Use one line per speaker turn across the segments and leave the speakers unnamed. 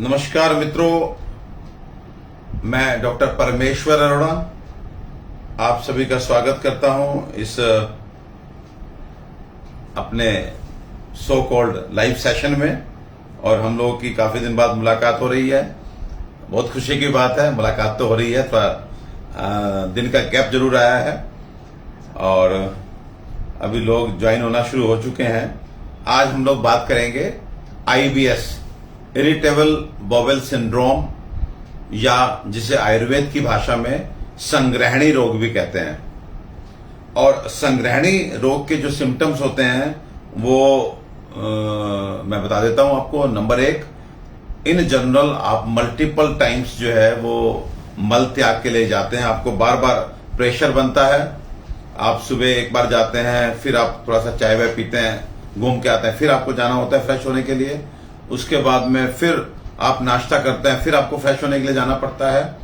नमस्कार मित्रों, मैं डॉक्टर परमेश्वर अरोड़ा आप सभी का स्वागत करता हूं इस अपने सो कॉल्ड लाइव सेशन में। और हम लोगों की काफी दिन बाद मुलाकात हो रही है। बहुत खुशी की बात है, मुलाकात तो हो रही है, थोड़ा दिन का गैप जरूर आया है और अभी लोग ज्वाइन होना शुरू हो चुके हैं। आज हम लोग बात करेंगे IBS, इरिटेबल बॉवेल सिंड्रोम, या जिसे आयुर्वेद की भाषा में संग्रहणी रोग भी कहते हैं। और संग्रहणी रोग के जो सिम्टम्स होते हैं वो मैं बता देता हूं आपको। नंबर 1, इन जनरल आप मल्टीपल टाइम्स जो है वो मल त्याग के लिए जाते हैं। आपको बार बार प्रेशर बनता है। आप सुबह एक बार जाते हैं, फिर आप थोड़ा सा चाय वाय पीते हैं, घूम के आते हैं, फिर आपको जाना होता है फ्रेश होने के लिए। उसके बाद में फिर आप नाश्ता करते हैं, फिर आपको फ्रेश होने के लिए जाना पड़ता है।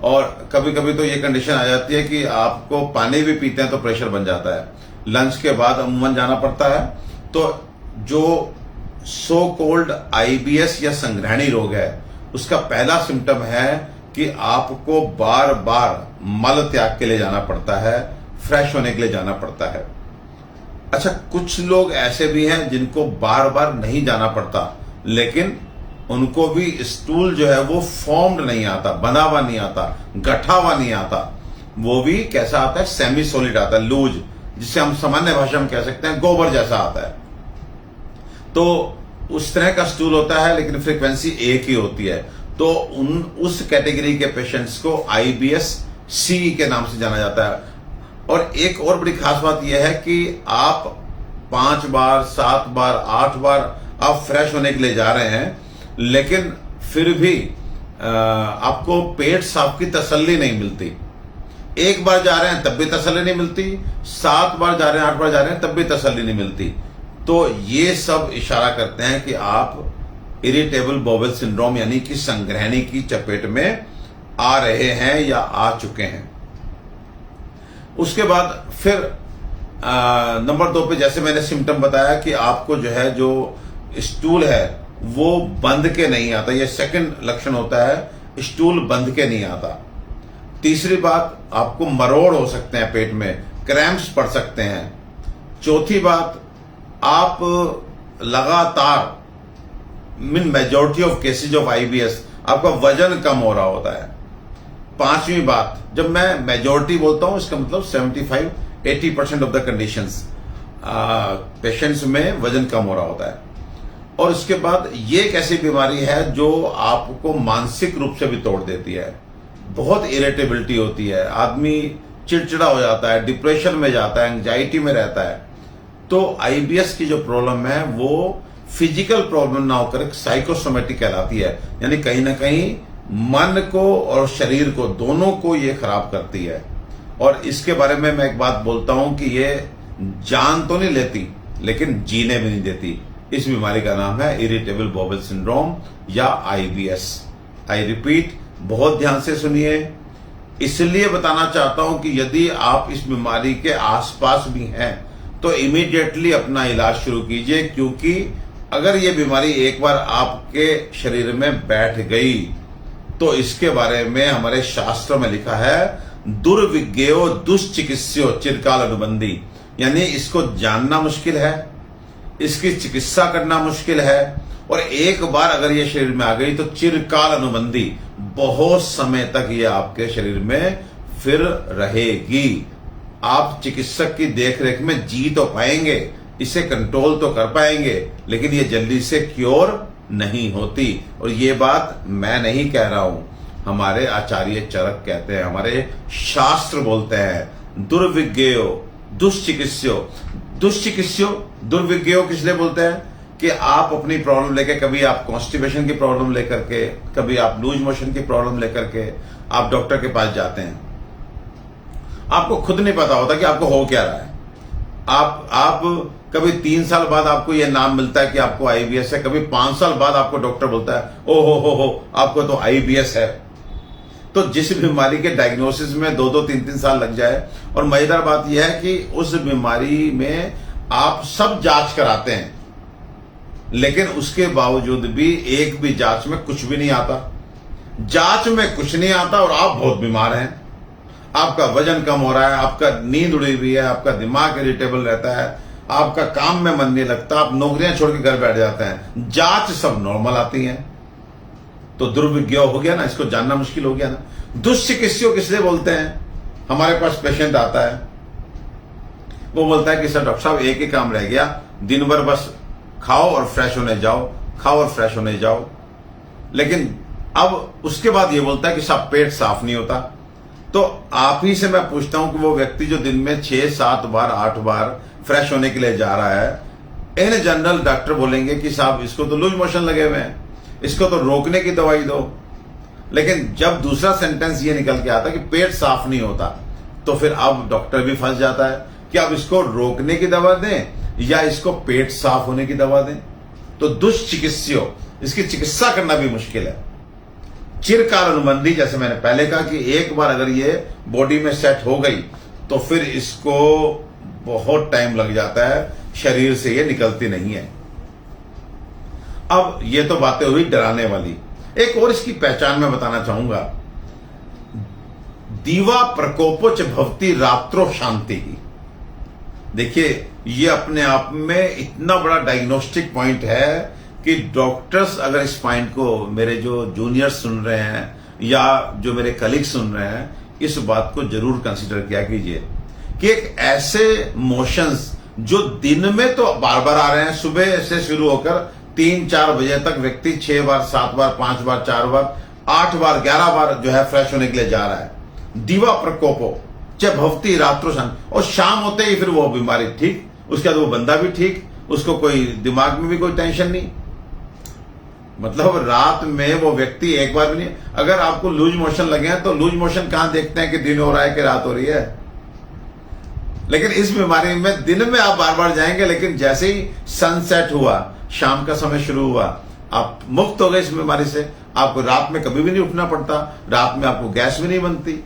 और कभी कभी तो ये कंडीशन आ जाती है कि आपको पानी भी पीते हैं तो प्रेशर बन जाता है। लंच के बाद अमूमन जाना पड़ता है। तो जो सो कोल्ड IBS या संग्रहणी रोग है, उसका पहला सिम्टम है कि आपको बार बार मल त्याग के लिए जाना पड़ता है, फ्रेश होने के लिए जाना पड़ता है। अच्छा, कुछ लोग ऐसे भी हैं जिनको बार बार नहीं जाना पड़ता, लेकिन उनको भी स्टूल जो है वो फॉर्म्ड नहीं आता, बना हुआ नहीं आता, गठा हुआ नहीं आता। वो भी कैसा आता है? सेमी सॉलिड आता है, लूज, जिसे हम सामान्य भाषा में कह सकते हैं गोबर जैसा आता है। तो उस तरह का स्टूल होता है, लेकिन फ्रीक्वेंसी एक ही होती है। तो उस कैटेगरी के पेशेंट्स को IBS C के नाम से जाना जाता है। और एक और बड़ी खास बात यह है कि आप 5 बार, 7 बार, 8 बार आप फ्रेश होने के लिए जा रहे हैं, लेकिन फिर भी आपको पेट साफ की तसल्ली नहीं मिलती। एक बार जा रहे हैं तब भी तसल्ली नहीं मिलती, 7 बार जा रहे हैं, 8 बार जा रहे हैं तब भी तसल्ली नहीं मिलती। तो ये सब इशारा करते हैं कि आप इरिटेबल बॉवेल सिंड्रोम यानी कि संग्रहणी की चपेट में आ रहे हैं या आ चुके हैं। उसके बाद फिर नंबर 2 पे जैसे मैंने सिम्टम बताया कि आपको जो है जो स्टूल है वो बंध के नहीं आता। ये सेकंड लक्षण होता है, स्टूल बंध के नहीं आता। तीसरी बात, आपको मरोड़ हो सकते हैं, पेट में क्रैम्प्स पड़ सकते हैं। चौथी बात, आप लगातार majority of cases of IBS आपका वजन कम हो रहा होता है। पांचवी बात, जब मैं मेजॉरिटी बोलता हूं इसका मतलब 75-80% ऑफ द कंडीशंस पेशेंट्स में वजन कम हो रहा होता है। और उसके बाद ये एक ऐसी बीमारी है जो आपको मानसिक रूप से भी तोड़ देती है। बहुत इरिटेबिलिटी होती है, आदमी चिड़चिड़ा हो जाता है, डिप्रेशन में जाता है, एंजाइटी में रहता है। तो IBS की जो प्रॉब्लम है वो फिजिकल प्रॉब्लम ना होकर एक साइकोसोमेटिक कहलाती है, यानी कहीं ना कहीं मन को और शरीर को, दोनों को ये खराब करती है। और इसके बारे में मैं एक बात बोलता हूं कि ये जान तो नहीं लेती, लेकिन जीने भी नहीं देती। इस बीमारी का नाम है इरिटेबल बॉवेल सिंड्रोम या IBS। आई रिपीट, बहुत ध्यान से सुनिए। इसलिए बताना चाहता हूं कि यदि आप इस बीमारी के आसपास भी हैं तो इमीडिएटली अपना इलाज शुरू कीजिए, क्योंकि अगर ये बीमारी एक बार आपके शरीर में बैठ गई तो इसके बारे में हमारे शास्त्रों में लिखा है, दुर्विज्ञेयो दुष्चिकित्स्यो चिरकाल अनुबंधी, यानी इसको जानना मुश्किल है, इसकी चिकित्सा करना मुश्किल है। और एक बार अगर ये शरीर में आ गई तो चिरकाल अनुबंधी, बहुत समय तक ये आपके शरीर में फिर रहेगी। आप चिकित्सक की देखरेख में जी तो पाएंगे, इसे कंट्रोल तो कर पाएंगे, लेकिन ये जल्दी से क्योर नहीं होती। और ये बात मैं नहीं कह रहा हूं, हमारे आचार्य चरक कहते हैं, हमारे शास्त्र बोलते हैं, दुर्विज्ञेयो दुष्चिकित्स्यो। दुर्विज्ञेयो किस लिए बोलते हैं कि आप अपनी प्रॉब्लम लेके, कभी आप कॉन्स्टिपेशन की प्रॉब्लम लेकर के, कभी आप लूज मोशन की प्रॉब्लम लेकर के आप डॉक्टर के पास जाते हैं। आपको खुद नहीं पता होता कि आपको हो क्या रहा है। आप कभी 3 साल बाद आपको यह नाम मिलता है कि आपको IBS है, कभी 5 साल बाद आपको डॉक्टर बोलता है ओ हो आपको तो IBS है। तो जिस बीमारी के डायग्नोसिस में 2-2, 3-3 साल लग जाए, और मजेदार बात यह है कि उस बीमारी में आप सब जांच कराते हैं, लेकिन उसके बावजूद भी एक भी जांच में कुछ भी नहीं आता। जांच में कुछ नहीं आता और आप बहुत बीमार हैं, आपका वजन कम हो रहा है, आपका नींद उड़ी हुई है, आपका दिमाग इरिटेबल रहता है, आपका काम में मन नहीं लगता, आप नौकरियां छोड़ के घर बैठ जाते हैं, जांच सब नॉर्मल आती है, तो दुर्विज्ञ हो गया ना, इसको जानना मुश्किल हो गया ना। दुष्चिकित्सक किसलिए बोलते हैं? हमारे पास पेशेंट आता है, वो बोलता है कि सर डॉक्टर साहब एक ही काम रह गया, दिन भर बस खाओ और फ्रेश होने जाओ, खाओ और फ्रेश होने जाओ। लेकिन अब उसके बाद ये बोलता है कि साहब पेट साफ नहीं होता। तो आप ही से मैं पूछता हूं कि वो व्यक्ति जो दिन में 6-7 बार 8 बार फ्रेश होने के लिए जा रहा है, इन जनरल डॉक्टर बोलेंगे कि साहब इसको तो लूज मोशन लगे हुए हैं, इसको तो रोकने की दवाई दो। लेकिन जब दूसरा सेंटेंस ये निकल के आता कि पेट साफ नहीं होता, तो फिर अब डॉक्टर भी फंस जाता है कि अब इसको रोकने की दवा दें या इसको पेट साफ होने की दवा दें। तो दुष्चिकित्सक, इसकी चिकित्सा करना भी मुश्किल है। चिरकाल अनुबंधी, जैसे मैंने पहले कहा कि एक बार अगर ये बॉडी में सेट हो गई तो फिर इसको बहुत टाइम लग जाता है, शरीर से ये निकलती नहीं है। अब ये तो बातें हुई डराने वाली। एक और इसकी पहचान मैं बताना चाहूंगा, दीवा प्रकोपोच भवती रात्रो शांति की। देखिए ये अपने आप में इतना बड़ा डायग्नोस्टिक पॉइंट है कि डॉक्टर्स अगर इस पॉइंट को, मेरे जो जूनियर्स सुन रहे हैं या जो मेरे कलीग सुन रहे हैं, इस बात को जरूर कंसीडर किया कीजिए कि एक ऐसे मोशंस जो दिन में तो बार बार आ रहे हैं, सुबह से शुरू होकर 3-4 बजे तक व्यक्ति 6 बार 7 बार 5 बार 4 बार 8 बार 11 बार जो है फ्रेश होने के लिए जा रहा है। दीवा प्रकोपो च भवती रात्रो शांति, और शाम होते ही फिर वो बीमारी ठीक, उसके बाद वो बंदा भी ठीक, उसको कोई दिमाग में भी कोई टेंशन नहीं। मतलब रात में वो व्यक्ति एक बार भी नहीं। अगर आपको लूज मोशन लगे हैं तो लूज मोशन कहां देखते हैं कि दिन हो रहा है कि रात हो रही है। लेकिन इस बीमारी में दिन में आप बार बार जाएंगे, लेकिन जैसे ही सनसेट हुआ, शाम का समय शुरू हुआ, आप मुक्त हो गए इस बीमारी से। आपको रात में कभी भी नहीं उठना पड़ता, रात में आपको गैस भी नहीं बनती।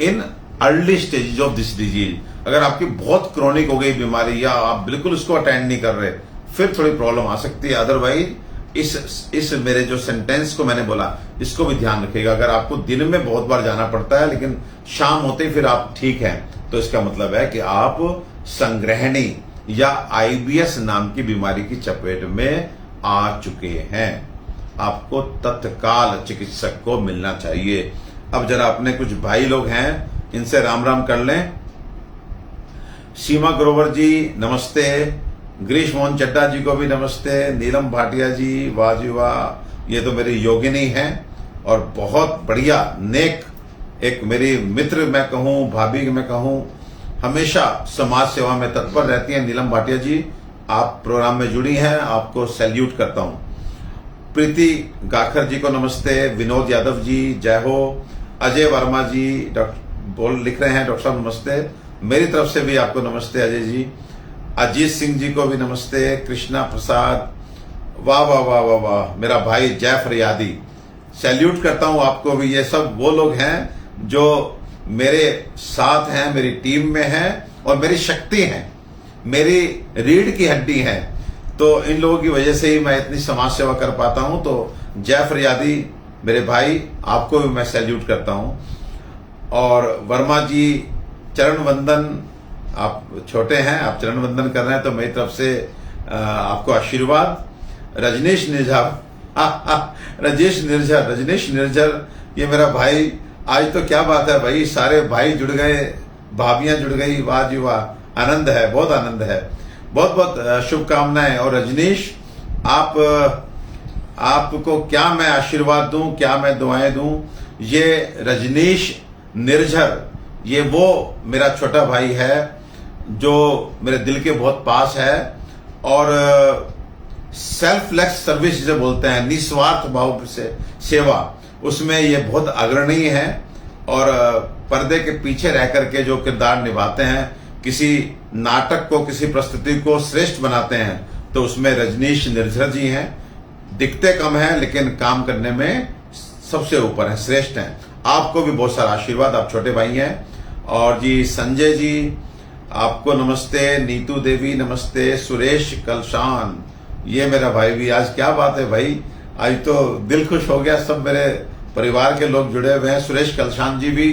In early stages of this disease, अगर आपकी बहुत क्रोनिक हो गई बीमारी या आप बिल्कुल उसको अटेंड नहीं कर रहे, फिर थोड़ी प्रॉब्लम आ सकती है। अदरवाइज इस मेरे जो सेंटेंस को मैंने बोला, इसको भी ध्यान रखिएगा। अगर आपको दिन में बहुत बार जाना पड़ता है लेकिन शाम होते ही फिर आप ठीक हैं, तो इसका मतलब है कि आप संग्रहणी या आईबीएस नाम की बीमारी की चपेट में आ चुके हैं। आपको तत्काल चिकित्सक को मिलना चाहिए। अब जरा अपने कुछ भाई लोग हैं, इनसे राम राम कर लें। सीमा ग्रोवर जी नमस्ते, गिरीश मोहन चड्डा जी को भी नमस्ते, नीलम भाटिया जी वाह जी वाह, ये तो मेरी योगिनी हैं और बहुत बढ़िया नेक, एक मेरी मित्र मैं कहूं, भाभी मैं कहूं, हमेशा समाज सेवा में तत्पर रहती हैं। नीलम भाटिया जी, आप प्रोग्राम में जुड़ी हैं, आपको सैल्यूट करता हूं। प्रीति गाखर जी को नमस्ते, विनोद यादव जी जय हो, अजय वर्मा जी लिख रहे हैं डॉक्टर साहब नमस्ते, मेरी तरफ से भी आपको नमस्ते अजय जी। अजीत सिंह जी को भी नमस्ते, कृष्णा प्रसाद, वाह वाह वाह वाह वाह, मेरा भाई जय फरियादी, सैल्यूट करता हूं आपको भी। ये सब वो लोग हैं जो मेरे साथ हैं, मेरी टीम में हैं और मेरी शक्ति हैं, मेरी रीढ़ की हड्डी हैं। तो इन लोगों की वजह से ही मैं इतनी समाज सेवा कर पाता हूं। तो जय फरियादी मेरे भाई, आपको भी मैं सैल्यूट करता हूं। और वर्मा जी चरण वंदन, आप छोटे हैं, आप चरण वंदन कर रहे हैं तो मेरी तरफ से आपको आशीर्वाद। रजनीश निर्झर, रजनीश निर्झर, ये मेरा भाई, आज तो क्या बात है भाई, सारे भाई जुड़ गए, भाभियां जुड़ गई, वाह जी वाह, आनंद है, बहुत आनंद है, बहुत बहुत शुभकामनाएं। और रजनीश, आपको क्या मैं आशीर्वाद दूं, क्या मैं दुआएं दूं। ये रजनीश निर्झर, ये वो मेरा छोटा भाई है जो मेरे दिल के बहुत पास है और सेल्फलेस सर्विस जिसे बोलते हैं, निस्वार्थ भाव से सेवा, उसमें ये बहुत अग्रणी है। और पर्दे के पीछे रह करके जो किरदार निभाते हैं, किसी नाटक को, किसी प्रस्तुति को श्रेष्ठ बनाते हैं, तो उसमें रजनीश निर्झर जी हैं। दिखते कम हैं लेकिन काम करने में सबसे ऊपर हैं, श्रेष्ठ हैं। आपको भी बहुत सारा आशीर्वाद, आप छोटे भाई हैं। और जी संजय जी, आपको नमस्ते। नीतू देवी नमस्ते। सुरेश कलशान, ये मेरा भाई भी, आज क्या बात है भाई, आज तो दिल खुश हो गया। सब मेरे परिवार के लोग जुड़े हुए हैं। सुरेश कलशान जी भी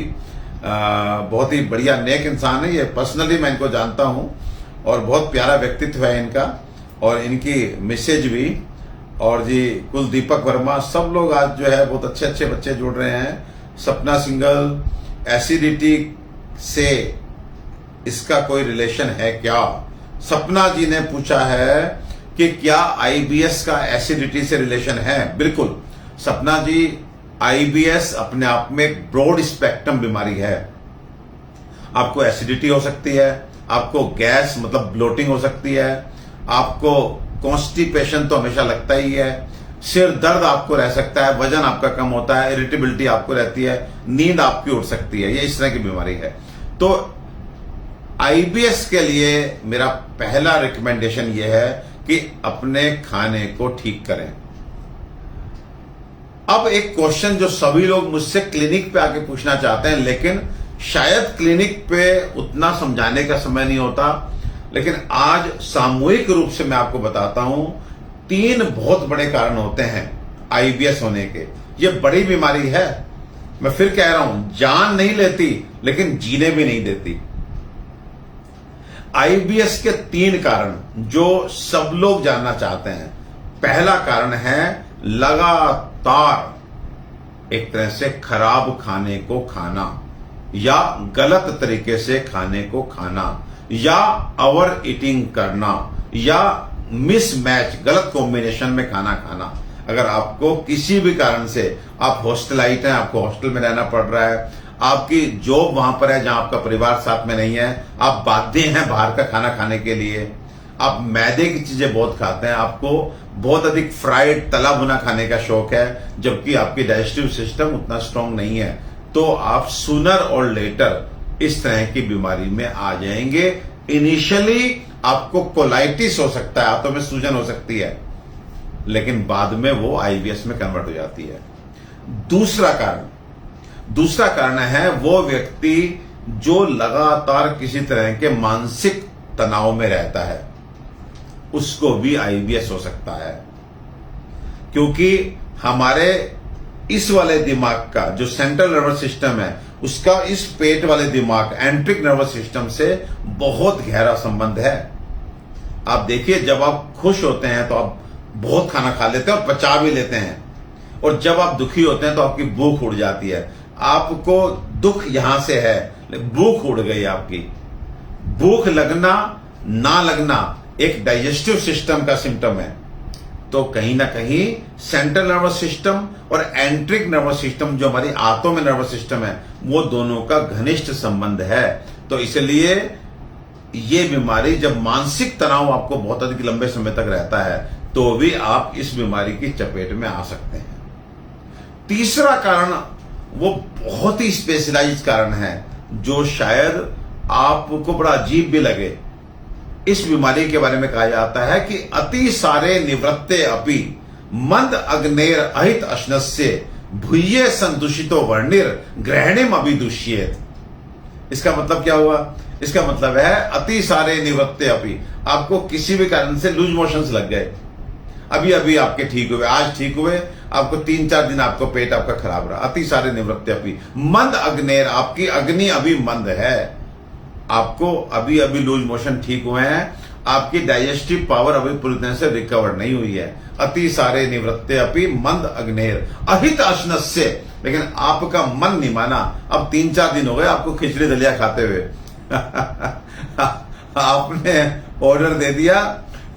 बहुत ही बढ़िया नेक इंसान है। ये पर्सनली मैं इनको जानता हूं और बहुत प्यारा व्यक्तित्व है इनका, और इनकी मिसेज भी, और जी कुलदीपक वर्मा, सब लोग आज जो है बहुत अच्छे अच्छे बच्चे जुड़ रहे हैं। सपना सिंगल, एसिडिटी से इसका कोई रिलेशन है क्या? सपना जी ने पूछा है कि क्या आईबीएस का एसिडिटी से रिलेशन है? बिल्कुल सपना जी, आईबीएस अपने आप में एक ब्रॉड स्पेक्ट्रम बीमारी है। आपको एसिडिटी हो सकती है, आपको गैस मतलब ब्लोटिंग हो सकती है, आपको कॉन्स्टिपेशन तो हमेशा लगता ही है, सिर दर्द आपको रह सकता है, वजन आपका कम होता है, इरिटेबिलिटी आपको रहती है, नींद आपकी उड़ सकती है। ये इस तरह की बीमारी है। तो आईबीएस के लिए मेरा पहला रिकमेंडेशन यह है कि अपने खाने को ठीक करें। अब एक क्वेश्चन जो सभी लोग मुझसे क्लिनिक पे आके पूछना चाहते हैं, लेकिन शायद क्लिनिक पे उतना समझाने का समय नहीं होता, लेकिन आज सामूहिक रूप से मैं आपको बताता हूं 3 बहुत बड़े कारण होते हैं आईबीएस होने के। ये बड़ी बीमारी है, मैं फिर कह रहा हूं, जान नहीं लेती लेकिन जीने भी नहीं देती। आईबीएस के 3 कारण जो सब लोग जानना चाहते हैं। पहला कारण है लगातार एक तरह से खराब खाने को खाना, या गलत तरीके से खाने को खाना, या ओवर ईटिंग करना, या मिसमैच गलत कॉम्बिनेशन में खाना खाना। अगर आपको किसी भी कारण से, आप हॉस्टलाइट हैं, आपको हॉस्टल में रहना पड़ रहा है, आपकी जॉब वहां पर है जहां आपका परिवार साथ में नहीं है, आप बाध्य हैं बाहर का खाना खाने के लिए, आप मैदे की चीजें बहुत खाते हैं, आपको बहुत अधिक फ्राइड तला भुना खाने का शौक है, जबकि आपकी डाइजेस्टिव सिस्टम उतना स्ट्रांग नहीं है, तो आप सूनर और लेटर इस तरह की बीमारी में आ जाएंगे। इनिशियली आपको कोलाइटिस हो सकता है, हाथों में सूजन हो सकती है, लेकिन बाद में वो आईबीएस में कन्वर्ट हो जाती है। दूसरा कारण है वो व्यक्ति जो लगातार किसी तरह के मानसिक तनाव में रहता है, उसको भी आईबीएस हो सकता है, क्योंकि हमारे इस वाले दिमाग का जो सेंट्रल नर्वस सिस्टम है, उसका इस पेट वाले दिमाग एंट्रिक नर्वस सिस्टम से बहुत गहरा संबंध है। आप देखिए, जब आप खुश होते हैं तो आप बहुत खाना खा लेते हैं और पचा भी लेते हैं, और जब आप दुखी होते हैं तो आपकी भूख उड़ जाती है। आपको दुख यहां से है, भूख उड़ गई आपकी। भूख लगना ना लगना एक डाइजेस्टिव सिस्टम का सिम्टम है। तो कहीं ना कहीं सेंट्रल नर्वस सिस्टम और एंट्रिक नर्वस सिस्टम, जो हमारी आंतों में नर्वस सिस्टम है, वो दोनों का घनिष्ठ संबंध है। तो इसलिए ये बीमारी, जब मानसिक तनाव आपको बहुत अधिक लंबे समय तक रहता है, तो भी आप इस बीमारी की चपेट में आ सकते हैं। तीसरा कारण वो बहुत ही स्पेशलाइज्ड कारण है, जो शायद आपको बड़ा अजीब भी लगे। इस बीमारी के बारे में कहा जाता है कि अति सारे निवृत्ते अपि मंद अग्नेर अहित अश्नस्य भूये संदूषितो वर्णिर ग्रहणिम अभिदुष्येत। इसका मतलब क्या हुआ? इसका मतलब है अति सारे निवृत्ते अपि, आपको किसी भी कारण से लूज मोशंस लग गए, अभी अभी आपके ठीक हुए, आज ठीक हुए, आपको 3-4 दिन आपको पेट आपका खराब रहा, अति सारे निवृत्ते अपि मंद अग्नेर, आपकी अग्नि अभी मंद है, आपको अभी अभी लूज मोशन ठीक हुए हैं, आपकी डाइजेस्टिव पावर अभी पूरी तरह से रिकवर नहीं हुई है। अति सारे निवृत्ते अपि मंद अग्नेर अहित अश्नस्य, लेकिन आपका मन नहीं माना। अब 3-4 दिन हो गए आपको खिचड़ी दलिया खाते हुए आपने ऑर्डर दे दिया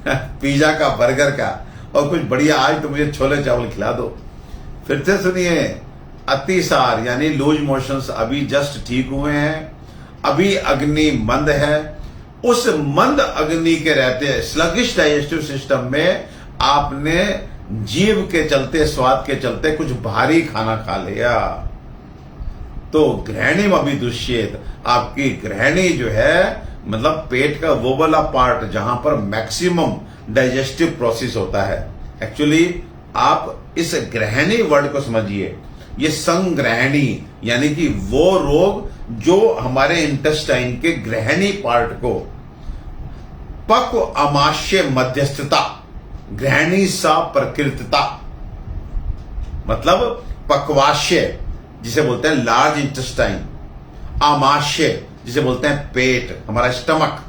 पिज्जा का, बर्गर का, और कुछ बढ़िया, आज तो मुझे छोले चावल खिला दो। फिर से सुनिए, अतिसार यानी लूज मोशंस अभी जस्ट ठीक हुए हैं, अभी अग्नि मंद है। उस मंद अग्नि के रहते स्लगिश डाइजेस्टिव सिस्टम में आपने जीभ के चलते, स्वाद के चलते कुछ भारी खाना खा लिया, तो ग्रहणिम अभिदुष्येत, आपकी ग्रहणी जो है, मतलब पेट का वो वाला पार्ट जहां पर मैक्सिमम डाइजेस्टिव प्रोसेस होता है। एक्चुअली आप इस ग्रहणी वर्ड को समझिए, ये संग्रहणी यानी कि वो रोग जो हमारे इंटेस्टाइन के ग्रहणी पार्ट को पक्व अमाशय मध्यस्थता गृहिणी सा प्रकृतिता, मतलब पक्वाशय जिसे बोलते हैं लार्ज इंटेस्टाइन, आमाशय जिसे बोलते हैं पेट, हमारा स्टमक,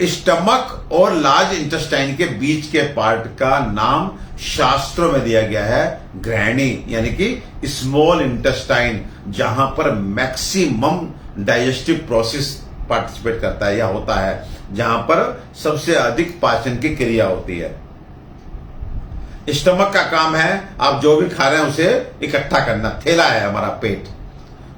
स्टमक और लार्ज इंटेस्टाइन के बीच के पार्ट का नाम शास्त्रों में दिया गया है गृहिणी, यानी कि स्मॉल इंटेस्टाइन, जहां पर मैक्सिमम डाइजेस्टिव प्रोसेस पार्टिसिपेट करता है या होता है, जहां पर सबसे अधिक पाचन की क्रिया होती है। स्टमक का काम है आप जो भी खा रहे हैं उसे इकट्ठा करना, थैला है हमारा पेट,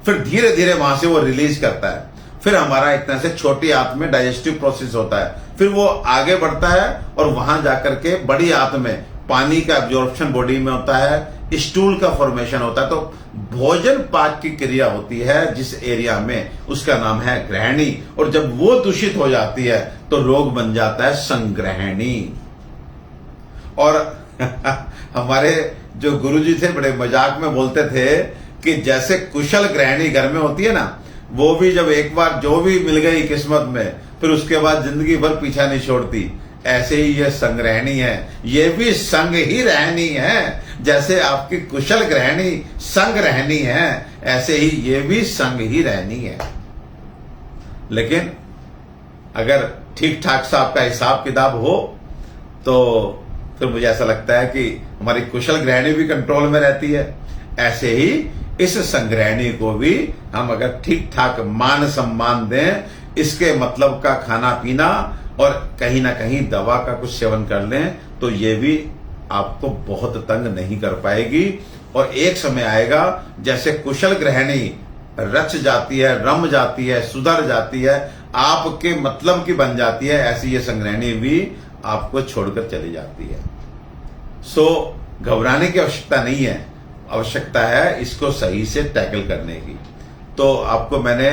फिर धीरे धीरे वहां से वो रिलीज करता है, फिर हमारा एक तरह से छोटी आंत में डाइजेस्टिव प्रोसेस होता है, फिर वो आगे बढ़ता है और वहां जाकर के बड़ी आंत में पानी का एब्जॉर्प्शन बॉडी में होता है, स्टूल का फॉर्मेशन होता है। तो भोजन पाक की क्रिया होती है जिस एरिया में, उसका नाम है गृहिणी, और जब वो दूषित हो जाती है तो रोग बन जाता है संग्रहणी। और हमारे जो गुरुजी थे बड़े मजाक में बोलते थे कि जैसे कुशल गृहिणी घर में होती है ना, वो भी जब एक बार जो भी मिल गई किस्मत में फिर उसके बाद जिंदगी भर पीछा नहीं छोड़ती, ऐसे ही ये संग्रहणी है, ये भी संग ही रहनी है। जैसे आपकी कुशल गृहिणी संग रहनी है, ऐसे ही ये भी संग ही रहनी है। लेकिन अगर ठीक ठाक सा आपका हिसाब किताब हो तो फिर मुझे ऐसा लगता है कि हमारी कुशल गृहिणी भी कंट्रोल में रहती है। ऐसे ही इस संग्रहणी को भी हम अगर ठीक ठाक मान सम्मान दें, इसके मतलब का खाना पीना और कहीं ना कहीं दवा का कुछ सेवन कर लें, तो ये भी आपको बहुत तंग नहीं कर पाएगी। और एक समय आएगा जैसे कुशल गृहिणी रच जाती है, रम जाती है, सुधर जाती है, आपके मतलब की बन जाती है, ऐसी ये संग्रहणी भी आपको छोड़कर चली जाती है। सो घबराने की आवश्यकता नहीं है, आवश्यकता है इसको सही से टैकल करने की। तो आपको मैंने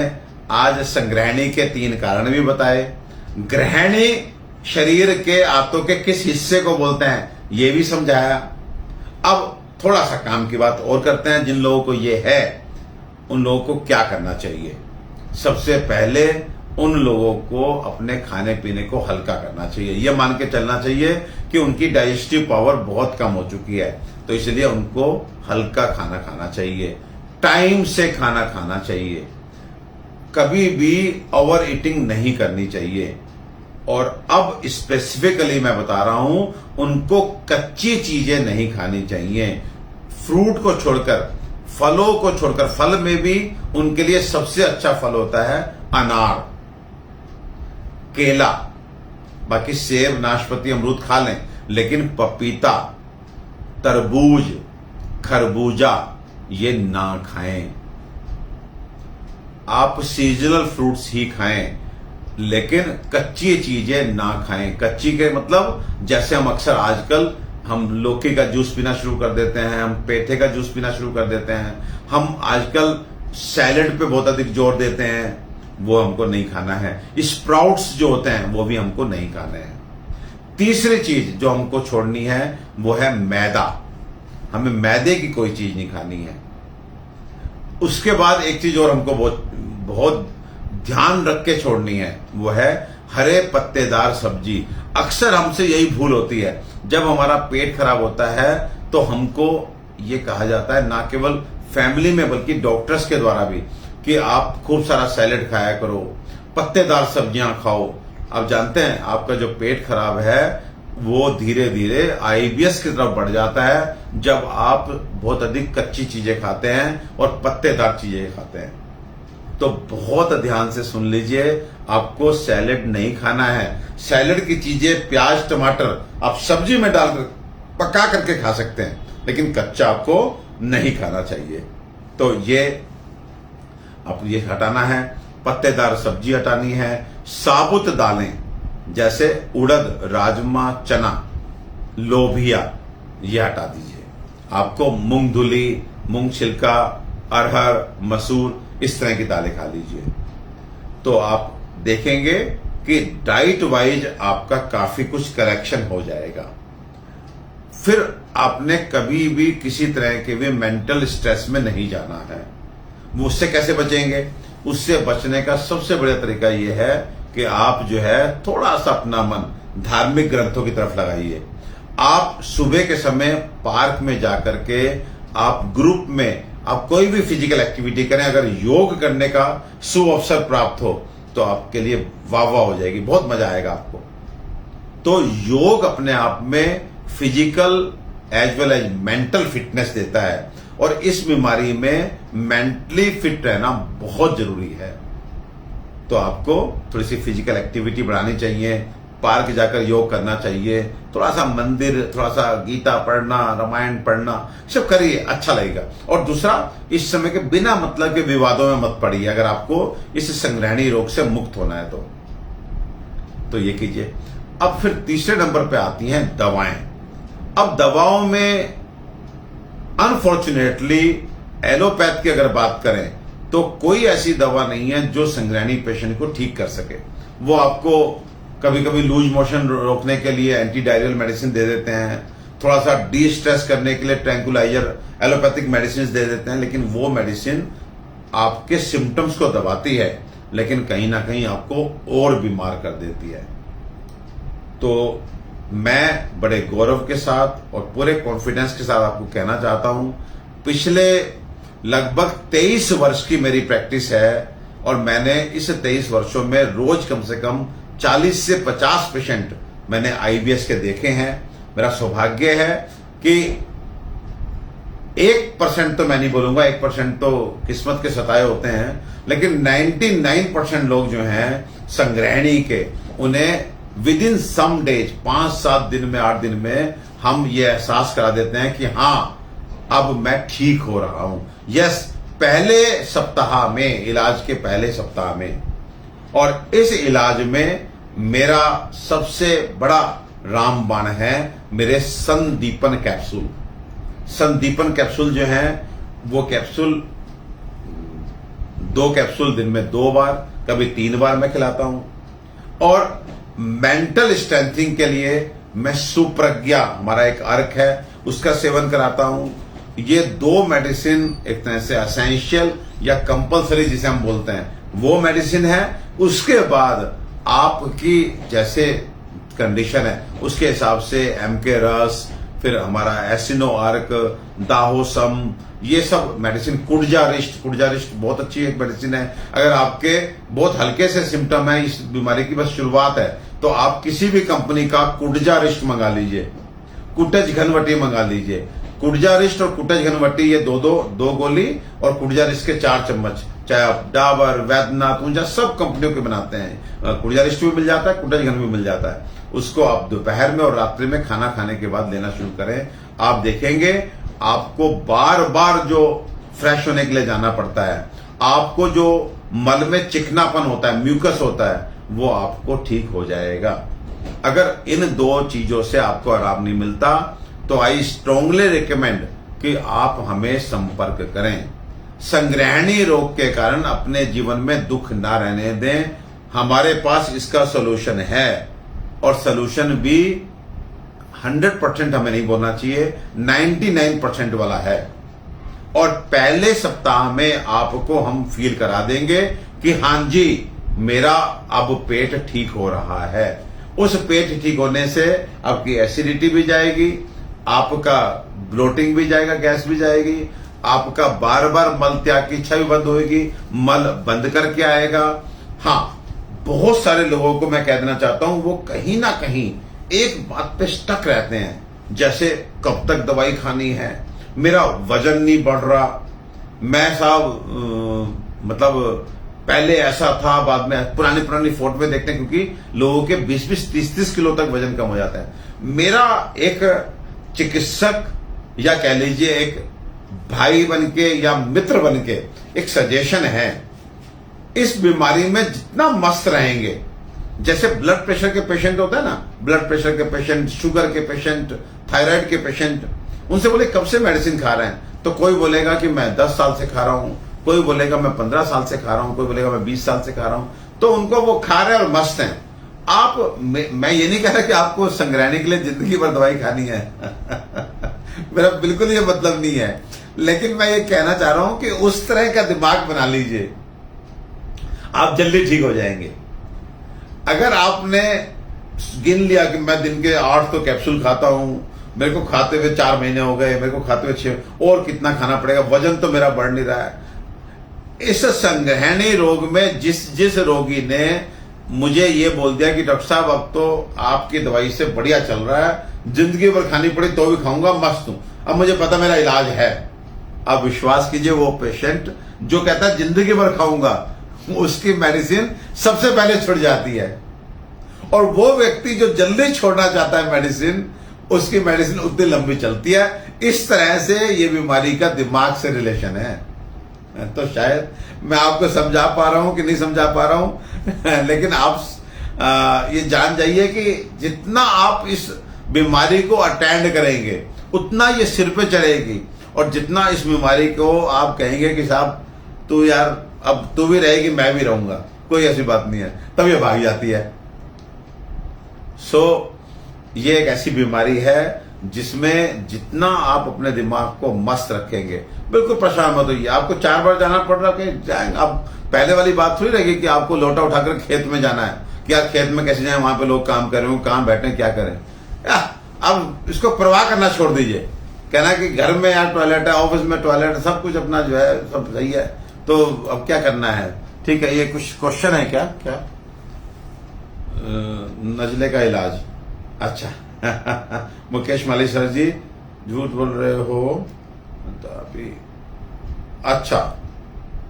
आज संग्रहणी के 3 कारण भी बताए, गृहिणी शरीर के आंतों के किस हिस्से को बोलते हैं ये भी समझाया। अब थोड़ा सा काम की बात और करते हैं, जिन लोगों को ये है उन लोगों को क्या करना चाहिए। सबसे पहले उन लोगों को अपने खाने पीने को हल्का करना चाहिए, यह मान के चलना चाहिए कि उनकी डाइजेस्टिव पावर बहुत कम हो चुकी है, तो इसलिए उनको हल्का खाना खाना चाहिए, टाइम से खाना खाना चाहिए, कभी भी ओवर ईटिंग नहीं करनी चाहिए। और अब स्पेसिफिकली मैं बता रहा हूं, उनको कच्ची चीजें नहीं खानी चाहिए, फ्रूट को छोड़कर, फलों को छोड़कर। फल में भी उनके लिए सबसे अच्छा फल होता है अनार, केला, बाकी सेब, नाशपाती, अमरूद खा लें, लेकिन पपीता, तरबूज, खरबूजा ये ना खाएं। आप सीजनल फ्रूट्स ही खाएं, लेकिन कच्ची चीजें ना खाएं। कच्ची के मतलब जैसे हम अक्सर आजकल हम लौकी का जूस पीना शुरू कर देते हैं, हम पेठे का जूस पीना शुरू कर देते हैं, हम आजकल सैलेड पे बहुत अधिक जोर देते हैं, वो हमको नहीं खाना है। स्प्राउट्स जो होते हैं वो भी हमको नहीं खाने हैं। तीसरी चीज जो हमको छोड़नी है वो है मैदा, हमें मैदे की कोई चीज नहीं खानी है। उसके बाद एक चीज और हमको बहुत ध्यान रख के छोड़नी है, वो है हरे पत्तेदार सब्जी। अक्सर हमसे यही भूल होती है, जब हमारा पेट खराब होता है तो हमको ये कहा जाता है, ना केवल फैमिली में बल्कि डॉक्टर्स के द्वारा भी, कि आप खूब सारा सैलेड खाया करो, पत्तेदार सब्जियां खाओ। आप जानते हैं आपका जो पेट खराब है वो धीरे धीरे आईबीएस की तरफ बढ़ जाता है जब आप बहुत अधिक कच्ची चीजें खाते हैं और पत्तेदार चीजें खाते हैं। तो बहुत ध्यान से सुन लीजिए, आपको सैलेड नहीं खाना है। सैलेड की चीजें प्याज, टमाटर आप सब्जी में डालकर पका करके खा सकते हैं, लेकिन कच्चा आपको नहीं खाना चाहिए। तो ये आपको ये हटाना है, पत्तेदार सब्जी हटानी है, साबुत दालें जैसे उड़द, राजमा, चना, लोबिया ये हटा दीजिए। आपको मूंग धुली, मूंग छिलका, अरहर, मसूर इस तरह की दालें खा लीजिए। तो आप देखेंगे कि डाइट वाइज आपका काफी कुछ करेक्शन हो जाएगा। फिर आपने कभी भी किसी तरह के भी मेंटल स्ट्रेस में नहीं जाना है। वो उससे कैसे बचेंगे? उससे बचने का सबसे बड़ा तरीका यह है कि आप जो है थोड़ा सा अपना मन धार्मिक ग्रंथों की तरफ लगाइए। आप सुबह के समय पार्क में जाकर के आप ग्रुप में आप कोई भी फिजिकल एक्टिविटी करें, अगर योग करने का शुभ अवसर प्राप्त हो तो आपके लिए वाह वाह हो जाएगी, बहुत मजा आएगा आपको। तो योग अपने आप में physical as well as mental fitness देता है, और इस बीमारी में मेंटली फिट रहना बहुत जरूरी है। तो आपको थोड़ी सी फिजिकल एक्टिविटी बढ़ानी चाहिए, पार्क जाकर योग करना चाहिए, थोड़ा सा मंदिर, थोड़ा सा गीता पढ़ना, रामायण पढ़ना, सब करिए, अच्छा लगेगा। और दूसरा, इस समय के बिना मतलब के विवादों में मत पड़िए अगर आपको इस संग्रहणी रोग से मुक्त होना है तो ये कीजिए। अब फिर तीसरे नंबर पे आती हैं दवाएं। अब दवाओं में अनफॉर्चुनेटली एलोपैथ की अगर बात करें तो कोई ऐसी दवा नहीं है जो संग्रहणी पेशेंट को ठीक कर सके। वो आपको कभी कभी लूज मोशन रोकने के लिए एंटी डायरियल मेडिसिन दे देते हैं, थोड़ा सा डी स्ट्रेस करने के लिए ट्रैंकुलाइजर एलोपैथिक मेडिसिन दे देते हैं, लेकिन वो मेडिसिन आपके सिम्टम्स को दबाती है लेकिन कहीं ना कहीं आपको और बीमार कर देती है। तो मैं बड़े गौरव के साथ और पूरे कॉन्फिडेंस के साथ आपको कहना चाहता हूं, पिछले लगभग 23 वर्ष की मेरी प्रैक्टिस है और मैंने इस 23 वर्षों में रोज कम से कम 40 से 50 पेशेंट मैंने आईबीएस के देखे हैं। मेरा सौभाग्य है कि 1% तो मैं नहीं बोलूंगा, 1% तो किस्मत के सताए होते हैं, लेकिन 99% लोग जो हैं संग्रहणी के, उन्हें विद इन सम डेज 5-7 दिन में 8 दिन में हम ये एहसास करा देते हैं कि हाँ अब मैं ठीक हो रहा हूं। यस, पहले सप्ताह में, इलाज के पहले सप्ताह में। और इस इलाज में मेरा सबसे बड़ा रामबाण है मेरे संदीपन कैप्सूल। संदीपन कैप्सूल जो है वो कैप्सूल 2 कैप्सूल दिन में 2 बार, कभी 3 बार मैं खिलाता हूं। और मेंटल स्ट्रेंथिंग के लिए मैं सुप्रज्ञा, हमारा एक अर्क है, उसका सेवन कराता हूं। ये 2 मेडिसिन एक तरह से एसेंशियल या कंपलसरी जिसे हम बोलते हैं वो मेडिसिन है। उसके बाद आपकी जैसे कंडीशन है उसके हिसाब से एमके रस, फिर हमारा एसिनो अर्क, दाहोसम, ये सब मेडिसिन, कुर्जा रिष्ट बहुत अच्छी एक मेडिसिन है। अगर आपके बहुत हल्के से सिम्टम है, इस बीमारी की बस शुरुआत है, तो आप किसी भी कंपनी का कुर्जा रिष्ट मंगा लीजिए, कुटज घनवटी मंगा लीजिए। कुर्जा रिष्ट और कुटज घनवटी ये दो गोली, और कुर्जा रिष्ट के 4 चम्मच, चाहे आप डाबर, वैद्यनाथ, ऊंचा सब कंपनियों के बनाते हैं। कुर्जा रिष्ट भी मिल जाता है, कुटज घन भी मिल जाता है। उसको आप दोपहर में और रात्रि में खाना खाने के बाद लेना शुरू करें। आप देखेंगे आपको बार बार जो फ्रेश होने के लिए जाना पड़ता है, आपको जो मल में चिकनापन होता है, म्यूकस होता है, वो आपको ठीक हो जाएगा। अगर इन 2 चीजों से आपको आराम नहीं मिलता तो आई स्ट्रांगली रिकमेंड कि आप हमें संपर्क करें। संग्रहणी रोग के कारण अपने जीवन में दुख ना रहने दें, हमारे पास इसका सॉल्यूशन है। और सॉल्यूशन भी 100% हमें नहीं बोलना चाहिए, 99% वाला है। और पहले सप्ताह में आपको हम फील करा देंगे कि हां जी मेरा अब पेट ठीक हो रहा है। उस पेट ठीक होने से आपकी एसिडिटी भी जाएगी, आपका ब्लोटिंग भी जाएगा, गैस भी जाएगी, आपका बार बार मल त्याग की इच्छा भी बंद होगी, मल बंद करके आएगा। हाँ, बहुत सारे लोगों को मैं कह देना चाहता हूं, वो कहीं ना कहीं एक बात पे स्टक रहते हैं, जैसे कब तक दवाई खानी है, मेरा वजन नहीं बढ़ रहा, मैं साहब मतलब पहले ऐसा था, बाद में पुरानी फोटो में देखते हैं, क्योंकि लोगों के 20-20, 30-30 किलो तक वजन कम हो जाता है। मेरा एक चिकित्सक या कह लीजिए एक भाई बनके या मित्र बनके एक सजेशन है, इस बीमारी में जितना मस्त रहेंगे, जैसे ब्लड प्रेशर के पेशेंट होता है ना, ब्लड प्रेशर के पेशेंट, शुगर के पेशेंट, थायराइड के पेशेंट, उनसे बोले कब से मेडिसिन खा रहे हैं, तो कोई बोलेगा कि मैं 10 साल से खा रहा हूं, कोई बोलेगा मैं 15 साल से खा रहा हूं, कोई बोलेगा मैं 20 साल से खा रहा हूं। तो उनको वो खा रहे हैं और मस्त हैं। आप, मैं ये नहीं कह रहा कि आपको संग्रहणी के लिए जिंदगी भर दवाई खानी है मेरा बिल्कुल ये मतलब नहीं है, लेकिन मैं ये कहना चाह रहा हूं कि उस तरह का दिमाग बना लीजिए, आप जल्दी ठीक हो जाएंगे। अगर आपने गिन लिया कि मैं दिन के 8 तो कैप्सूल खाता हूं, मेरे को खाते हुए 4 महीने हो गए, मेरे को खाते हुए 6, और कितना खाना पड़ेगा, वजन तो मेरा बढ़ नहीं रहा है। इस संवहनी रोग में जिस रोगी ने मुझे ये बोल दिया कि डॉक्टर साहब अब तो आपकी दवाई से बढ़िया चल रहा है, जिंदगी भर खानी पड़ी तो भी खाऊंगा, मस्त हूं, अब मुझे पता मेरा इलाज है। अब विश्वास कीजिए, वो पेशेंट जो कहता है जिंदगी भर खाऊंगा, उसकी मेडिसिन सबसे पहले छुट जाती है। और वो व्यक्ति जो जल्दी छोड़ना चाहता है मेडिसिन, उसकी मेडिसिन उतनी लंबी चलती है। इस तरह से ये बीमारी का दिमाग से रिलेशन है। तो शायद मैं आपको समझा पा रहा हूं कि नहीं समझा पा रहा हूं लेकिन आप ये जान जाइए कि जितना आप इस बीमारी को अटेंड करेंगे उतना ये सिर पे चढ़ेगी, और जितना इस बीमारी को आप कहेंगे कि साहब तू यार अब तू भी रहेगी मैं भी रहूंगा, कोई ऐसी बात नहीं है, तब ये भाग जाती है। ये एक ऐसी बीमारी है जिसमें जितना आप अपने दिमाग को मस्त रखेंगे, बिल्कुल परेशान मत होइए। आपको 4 बार जाना पड़ रहा है, जाएंगे। अब पहले वाली बात थोड़ी रहेगी कि आपको लोटा उठाकर खेत में जाना है कि यार खेत में कैसे जाए, वहां पे लोग काम कर रहे हो, कहां बैठे क्या करें। अब इसको परवाह करना छोड़ दीजिए, कहना कि घर में यार टॉयलेट है, ऑफिस में टॉयलेट है, सब कुछ अपना जो है सब सही है, तो अब क्या करना है। ठीक है, ये कुछ क्वेश्चन है क्या नजले का इलाज। अच्छा मुकेश माली सर जी झूठ बोल रहे हो तो अभी, अच्छा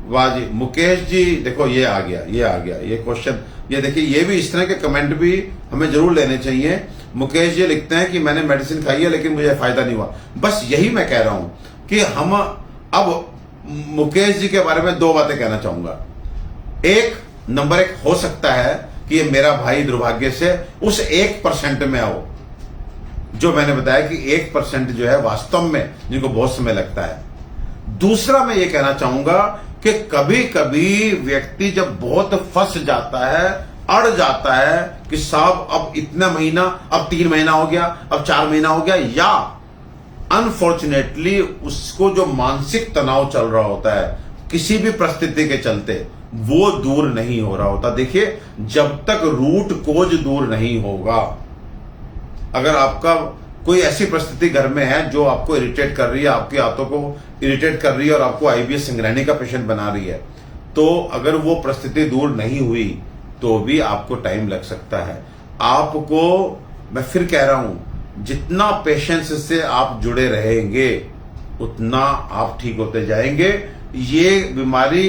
वाह जी मुकेश जी, देखो ये आ गया ये क्वेश्चन। ये देखिए, ये भी इस तरह के कमेंट भी हमें जरूर लेने चाहिए। मुकेश जी लिखते हैं कि मैंने मेडिसिन खाई है लेकिन मुझे फायदा नहीं हुआ। बस यही मैं कह रहा हूं कि हम अब मुकेश जी के बारे में 2 बातें कहना चाहूंगा। नंबर 1 हो सकता है कि ये मेरा भाई दुर्भाग्य से उस 1% में आओ जो मैंने बताया कि 1% जो है वास्तव में जिनको बहुत समय लगता है। दूसरा मैं ये कहना चाहूंगा कि कभी कभी व्यक्ति जब बहुत फंस जाता है, अड़ जाता है कि साहब अब इतना महीना, अब 3 महीना हो गया, अब 4 महीना हो गया, या अनफॉर्चुनेटली उसको जो मानसिक तनाव चल रहा होता है किसी भी परिस्थिति के चलते, वो दूर नहीं हो रहा होता। देखिए, जब तक रूट कोज दूर नहीं होगा, अगर आपका कोई ऐसी परिस्थिति घर में है जो आपको इरिटेट कर रही है, आपकी आंतों को इरिटेट कर रही है और आपको आईबीएस संग्रहणी का पेशेंट बना रही है, तो अगर वो परिस्थिति दूर नहीं हुई तो भी आपको टाइम लग सकता है। आपको मैं फिर कह रहा हूं, जितना पेशेंस से आप जुड़े रहेंगे उतना आप ठीक होते जाएंगे। ये बीमारी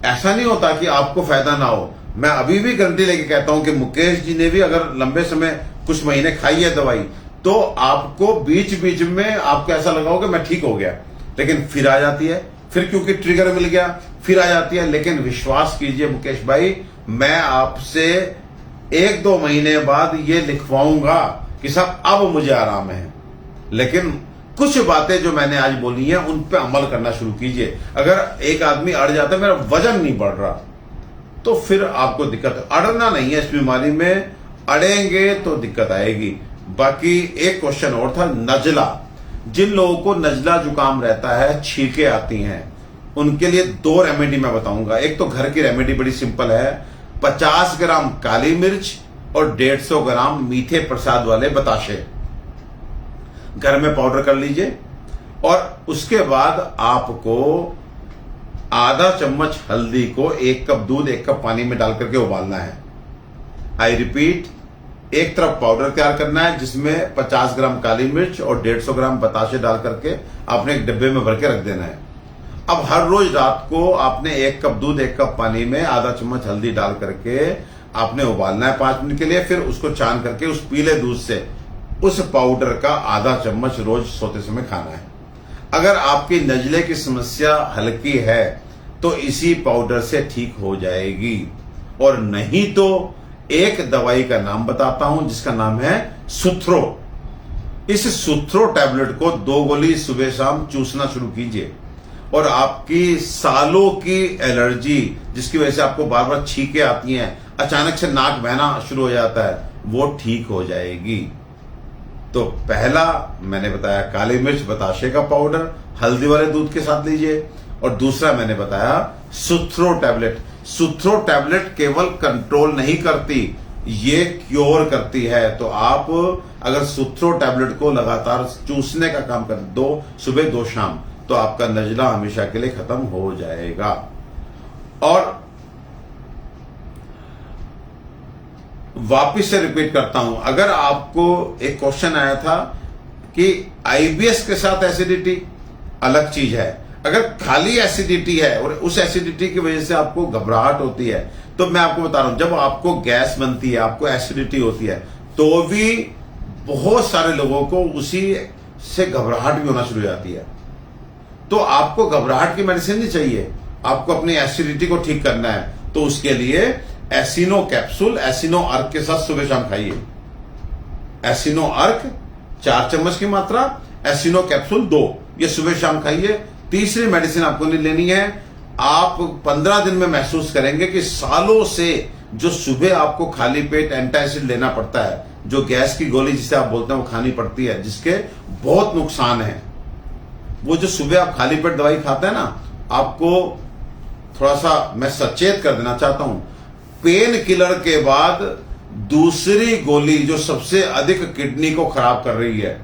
ऐसा नहीं होता कि आपको फायदा ना हो। मैं अभी भी गारंटी लेके कहता हूं कि मुकेश जी ने भी अगर लंबे समय कुछ महीने खाई है दवाई, तो आपको बीच बीच में आपको ऐसा लगा होगा मैं ठीक हो गया, लेकिन फिर आ जाती है, फिर क्योंकि ट्रिगर मिल गया फिर आ जाती है। लेकिन विश्वास कीजिए मुकेश भाई, मैं आपसे 1-2 महीने बाद ये लिखवाऊंगा कि साहब अब मुझे आराम है। लेकिन कुछ बातें जो मैंने आज बोली हैं उन पे अमल करना शुरू कीजिए। अगर एक आदमी अड़ जाता है मेरा वजन नहीं बढ़ रहा, तो फिर आपको दिक्कत, अड़ना नहीं है इस बीमारी में, अड़ेंगे तो दिक्कत आएगी। बाकी एक क्वेश्चन और था, नजला। जिन लोगों को नजला जुकाम रहता है, छींकें आती हैं, उनके लिए 2 रेमेडी मैं बताऊंगा। एक तो घर की रेमेडी बड़ी सिंपल है, 50 ग्राम काली मिर्च और 150 ग्राम मीठे प्रसाद वाले बताशे घर में पाउडर कर लीजिए, और उसके बाद आपको आधा चम्मच हल्दी को 1 कप दूध 1 कप पानी में डाल करके उबालना है। आई रिपीट, एक तरफ पाउडर तैयार करना है जिसमें 50 ग्राम काली मिर्च और 150 ग्राम बताशे डाल करके आपने एक डिब्बे में भर के रख देना है। अब हर रोज रात को आपने 1 कप दूध 1 कप पानी में आधा चम्मच हल्दी डाल करके आपने उबालना है 5 मिनट के लिए। फिर उसको छान करके उस पीले दूध से उस पाउडर का आधा चम्मच रोज सोते समय खाना है। अगर आपकी नजले की समस्या हल्की है तो इसी पाउडर से ठीक हो जाएगी, और नहीं तो एक दवाई का नाम बताता हूं जिसका नाम है सुथ्रो। इस सुथ्रो टैबलेट को 2 गोली सुबह शाम चूसना शुरू कीजिए, और आपकी सालों की एलर्जी जिसकी वजह से आपको बार बार छींकें आती हैं, अचानक से नाक बहना शुरू हो जाता है, वो ठीक हो जाएगी। तो पहला मैंने बताया काली मिर्च बताशे का पाउडर हल्दी वाले दूध के साथ लीजिए, और दूसरा मैंने बताया सुथ्रो टैबलेट। सुथ्रो टैबलेट केवल कंट्रोल नहीं करती, ये क्योर करती है। तो आप अगर सुथरो टैबलेट को लगातार चूसने का काम कर 2 सुबह 2 शाम, तो आपका नजला हमेशा के लिए खत्म हो जाएगा। और वापिस से रिपीट करता हूं, अगर आपको एक क्वेश्चन आया था कि आईबीएस के साथ एसिडिटी अलग चीज है, अगर खाली एसिडिटी है और उस एसिडिटी की वजह से आपको घबराहट होती है, तो मैं आपको बता रहा हूं, जब आपको गैस बनती है, आपको एसिडिटी होती है, तो भी बहुत सारे लोगों को उसी से घबराहट भी होना शुरू हो जाती है। तो आपको घबराहट की मेडिसिन नहीं चाहिए, आपको अपनी एसिडिटी को ठीक करना है, तो उसके लिए एसिनो कैप्सूल, एसिनो अर्क के साथ सुबह शाम खाइए। एसिनो अर्क 4 चम्मच की मात्रा, एसिनो कैप्सूल 2, ये सुबह शाम खाइए। तीसरी मेडिसिन आपको नहीं लेनी है। आप 15 दिन में महसूस करेंगे कि सालों से जो सुबह आपको खाली पेट एंटासिड लेना पड़ता है, जो गैस की गोली जिसे आप बोलते हैं वो खानी पड़ती है, जिसके बहुत नुकसान है, वो जो सुबह आप खाली पेट दवाई खाते हैं ना, आपको थोड़ा सा मैं सचेत कर देना चाहता हूं, पेन किलर के बाद दूसरी गोली जो सबसे अधिक किडनी को खराब कर रही है।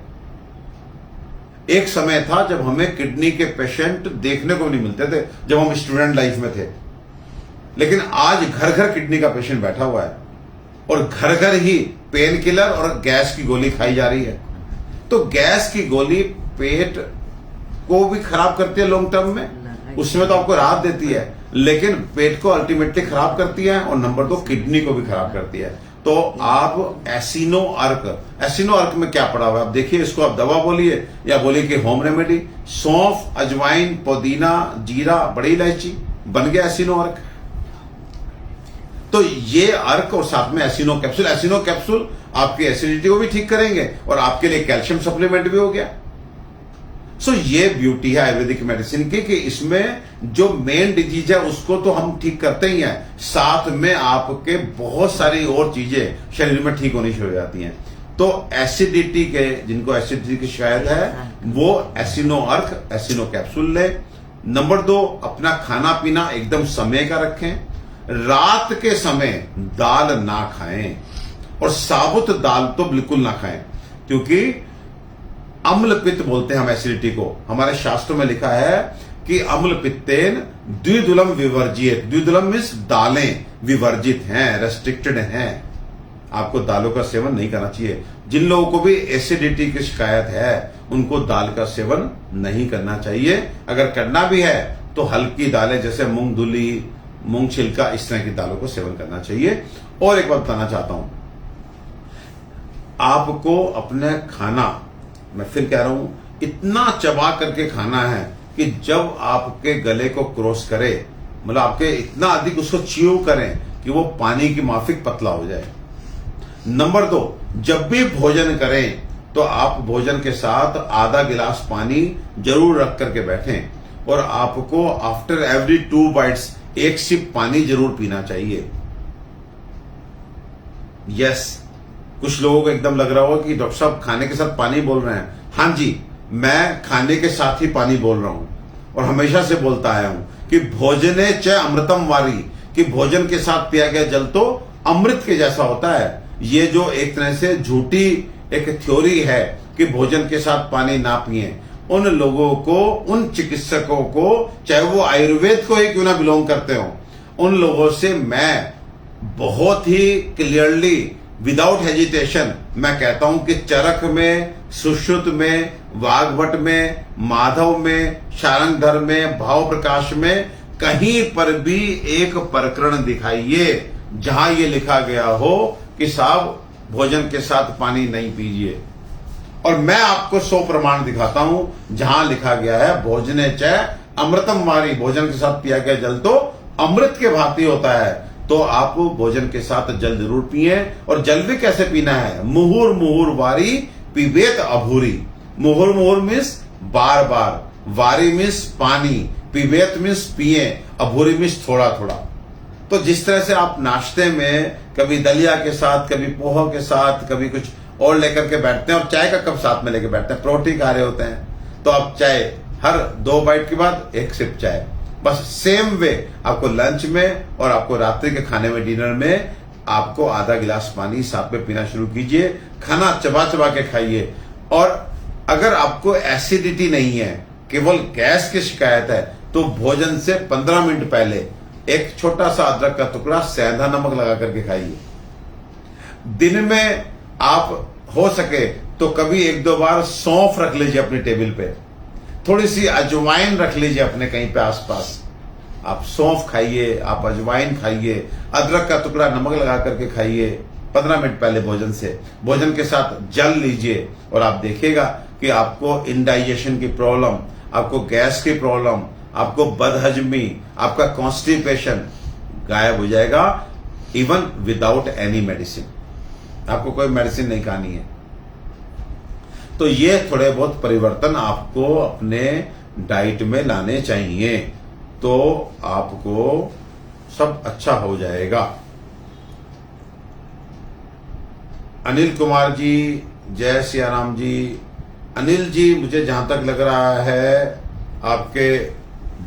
एक समय था जब हमें किडनी के पेशेंट देखने को नहीं मिलते थे, जब हम स्टूडेंट लाइफ में थे, लेकिन आज घर घर किडनी का पेशेंट बैठा हुआ है और घर घर ही पेन किलर और गैस की गोली खाई जा रही है। तो गैस की गोली पेट को भी खराब करती है लॉन्ग टर्म में, उसमें तो आपको राहत देती है, लेकिन पेट को अल्टीमेटली खराब करती है और नंबर 2 किडनी को भी खराब करती है। तो आप एसिनो अर्क में क्या पड़ा हुआ है आप देखिए, इसको आप दवा बोलिए या बोलिए कि होम रेमेडी, सौंफ, अजवाइन, पुदीना, जीरा, बड़ी इलायची, बन गया एसिनो अर्क। तो ये अर्क और साथ में एसिनो कैप्सूल आपकी एसिडिटी को भी ठीक करेंगे और आपके लिए कैल्शियम सप्लीमेंट भी हो गया। सो ये ब्यूटी है आयुर्वेदिक मेडिसिन की कि इसमें जो मेन डिजीज है उसको तो हम ठीक करते ही हैं, साथ में आपके बहुत सारी और चीजें शरीर में ठीक होनी शुरू हो जाती हैं। तो एसिडिटी के, जिनको एसिडिटी की शिकायत है, वो एसिनो अर्क, एसिनो कैप्सूल ले। नंबर 2, अपना खाना पीना एकदम समय का रखें। रात के समय दाल ना खाएं और साबुत दाल तो बिल्कुल ना खाएं, क्योंकि अम्ल पित्त बोलते हैं हम एसिडिटी को। हमारे शास्त्रों में लिखा है कि अम्ल पित्तेन द्विदुलम विवर्जित। द्विदुलम मीन्स दालें विवर्जित हैं, रेस्ट्रिक्टेड हैं, आपको दालों का सेवन नहीं करना चाहिए। जिन लोगों को भी एसिडिटी की शिकायत है उनको दाल का सेवन नहीं करना चाहिए। अगर करना भी है तो हल्की दालें जैसे मूंग धुली, मूंग छिलका, इस तरह की दालों को सेवन करना चाहिए। और एक बात बताना चाहता हूं, आपको अपना खाना, मैं फिर कह रहा हूं, इतना चबा करके खाना है कि जब आपके गले को क्रॉस करे, मतलब आपके इतना अधिक उसको च्यू करें कि वो पानी की माफिक पतला हो जाए। नंबर 2, जब भी भोजन करें तो आप भोजन के साथ आधा गिलास पानी जरूर रख करके बैठें और आपको आफ्टर एवरी 2 बाइट्स 1 सिप पानी जरूर पीना चाहिए। यस, कुछ लोगों को एकदम लग रहा होगा कि डॉक्टर साहब खाने के साथ पानी बोल रहे हैं। हां जी, मैं खाने के साथ ही पानी बोल रहा हूं और हमेशा से बोलता आया हूं कि भोजने च अमृतम वारी, कि भोजन के साथ पिया गया जल तो अमृत के जैसा होता है। ये जो एक तरह से झूठी एक थ्योरी है कि भोजन के साथ पानी ना पिए, उन लोगों को, उन चिकित्सकों को, चाहे वो आयुर्वेद को ही क्यों ना बिलोंग करते हो, उन लोगों से मैं बहुत ही क्लियरली विदाउट हेजिटेशन मैं कहता हूं कि चरक में, सुश्रुत में, वाग्भट में, माधव में, शारंगधर में, भाव प्रकाश में कहीं पर भी एक प्रकरण दिखाइए जहां ये लिखा गया हो कि साहब भोजन के साथ पानी नहीं पीजिए। और मैं आपको 100 प्रमाण दिखाता हूं जहां लिखा गया है भोजने च अमृतम वारी, भोजन के साथ पिया गया जल तो अमृत के भांति होता है। तो आप भोजन के साथ जल जरूर पिए। और जल भी कैसे पीना है? मुहुर मुहुर वारी पिबेत अभूरी। मुहुर मुहुर मीन्स बार बार, वारी मीन्स पानी, पिबेत मीन्स पिए, अभूरी मीन्स थोड़ा थोड़ा। तो जिस तरह से आप नाश्ते में कभी दलिया के साथ, कभी पोहा के साथ, कभी कुछ और लेकर के बैठते हैं और चाय का कप साथ में लेकर बैठते हैं, प्रोटीन खा रहे होते हैं, तो आप चाय हर 2 बाइट के बाद 1 सिप चाय, बस सेम वे आपको लंच में और आपको रात्रि के खाने में, डिनर में आपको आधा गिलास पानी साथ में पीना शुरू कीजिए। खाना चबा चबा के खाइए। और अगर आपको एसिडिटी नहीं है, केवल गैस की शिकायत है, तो भोजन से 15 मिनट पहले एक छोटा सा अदरक का टुकड़ा सेंधा नमक लगा करके खाइए। दिन में आप हो सके तो कभी 1-2 बार सौंफ रख लीजिए अपनी टेबल पे, थोड़ी सी अजवाइन रख लीजिए अपने कहीं पे आसपास। आप सौंफ खाइए, आप अजवाइन खाइए, अदरक का टुकड़ा नमक लगा करके खाइए 15 मिनट पहले भोजन से। भोजन के साथ जल लीजिए और आप देखिएगा कि आपको इंडाइजेशन की प्रॉब्लम, आपको गैस की प्रॉब्लम, आपको बदहजमी, आपका कॉन्स्टिपेशन गायब हो जाएगा, इवन विदाउट एनी मेडिसिन। आपको कोई मेडिसिन नहीं खानी है। तो ये थोड़े बहुत परिवर्तन आपको अपने डाइट में लाने चाहिए, तो आपको सब अच्छा हो जाएगा। अनिल कुमार जी, जय सिया राम जी। अनिल जी, मुझे जहां तक लग रहा है आपके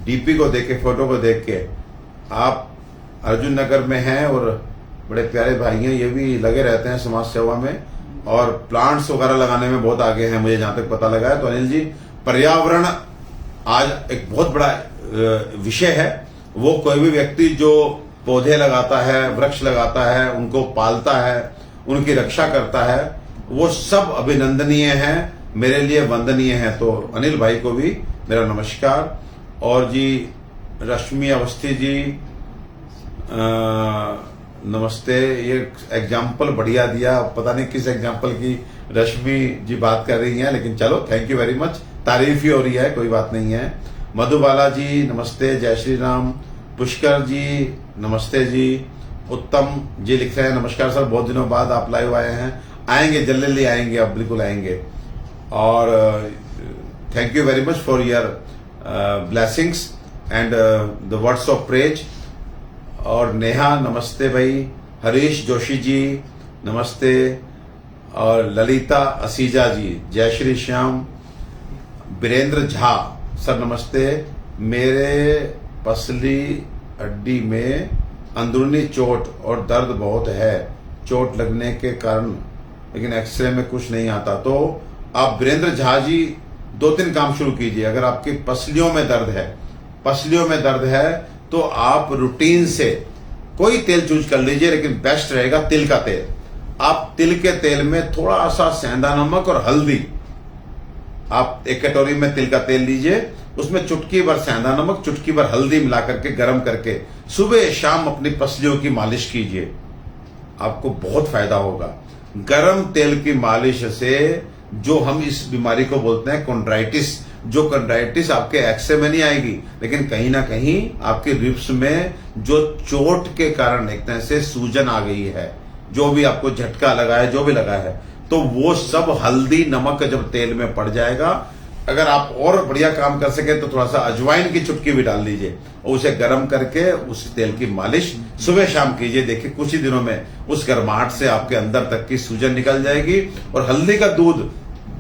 डीपी को देख के, फोटो को देख के, आप अर्जुन नगर में हैं और बड़े प्यारे भाई हैं, ये भी लगे रहते हैं समाज सेवा में और प्लांट्स वगैरह लगाने में बहुत आगे हैं, मुझे जहां तक पता लगा है। तो अनिल जी, पर्यावरण आज एक बहुत बड़ा विषय है। वो कोई भी व्यक्ति जो पौधे लगाता है, वृक्ष लगाता है, उनको पालता है, उनकी रक्षा करता है, वो सब अभिनंदनीय है, मेरे लिए वंदनीय है। तो अनिल भाई को भी मेरा नमस्कार। और जी रश्मि अवस्थी जी, नमस्ते। ये एग्जाम्पल बढ़िया दिया, पता नहीं किस एग्जाम्पल की रश्मि जी बात कर रही हैं, लेकिन चलो थैंक यू वेरी मच, तारीफ ही हो रही है, कोई बात नहीं है। मधुबाला जी नमस्ते, जय श्री राम। पुष्कर जी नमस्ते जी। उत्तम जी लिख रहे हैं नमस्कार सर, बहुत दिनों बाद आप लाइव आए हैं। आएंगे, जल्दी आएंगे, आप बिल्कुल आएंगे। और thank you very much for your blessings and the words of praise. और नेहा नमस्ते भाई। हरीश जोशी जी नमस्ते। और ललिता असीजा जी, जय श्री श्याम। वीरेंद्र झा सर नमस्ते। मेरे पसली हड्डी में अंदरूनी चोट और दर्द बहुत है, चोट लगने के कारण, लेकिन एक्सरे में कुछ नहीं आता। तो आप वीरेंद्र झा जी 2-3 काम शुरू कीजिए। अगर आपकी पसलियों में दर्द है, तो आप रूटीन से कोई तेल चूज कर लीजिए, लेकिन बेस्ट रहेगा तिल का तेल। आप तिल के तेल में थोड़ा सा सेंधा नमक और हल्दी, आप एक कटोरी में तिल का तेल लीजिए, उसमें चुटकी भर सेंधा नमक, चुटकी भर हल्दी मिला करके गर्म करके सुबह शाम अपनी पसलियों की मालिश कीजिए, आपको बहुत फायदा होगा। गर्म तेल की मालिश से जो हम इस बीमारी को बोलते हैं कॉन्ड्राइटिस, जो कॉन्ड्राइटिस आपके एक्सरे में नहीं आएगी, लेकिन कहीं ना कहीं आपके रिब्स में जो चोट के कारण एक तरह से सूजन आ गई है, जो भी आपको झटका लगा है, जो भी लगा है, तो वो सब हल्दी नमक जब तेल में पड़ जाएगा, अगर आप और बढ़िया काम कर सके तो थोड़ा सा अजवाइन की चुटकी भी डाल दीजिए और उसे गर्म करके उस तेल की मालिश सुबह शाम कीजिए। देखिए कुछ ही दिनों में उस गर्माहट से आपके अंदर तक की सूजन निकल जाएगी। और हल्दी का दूध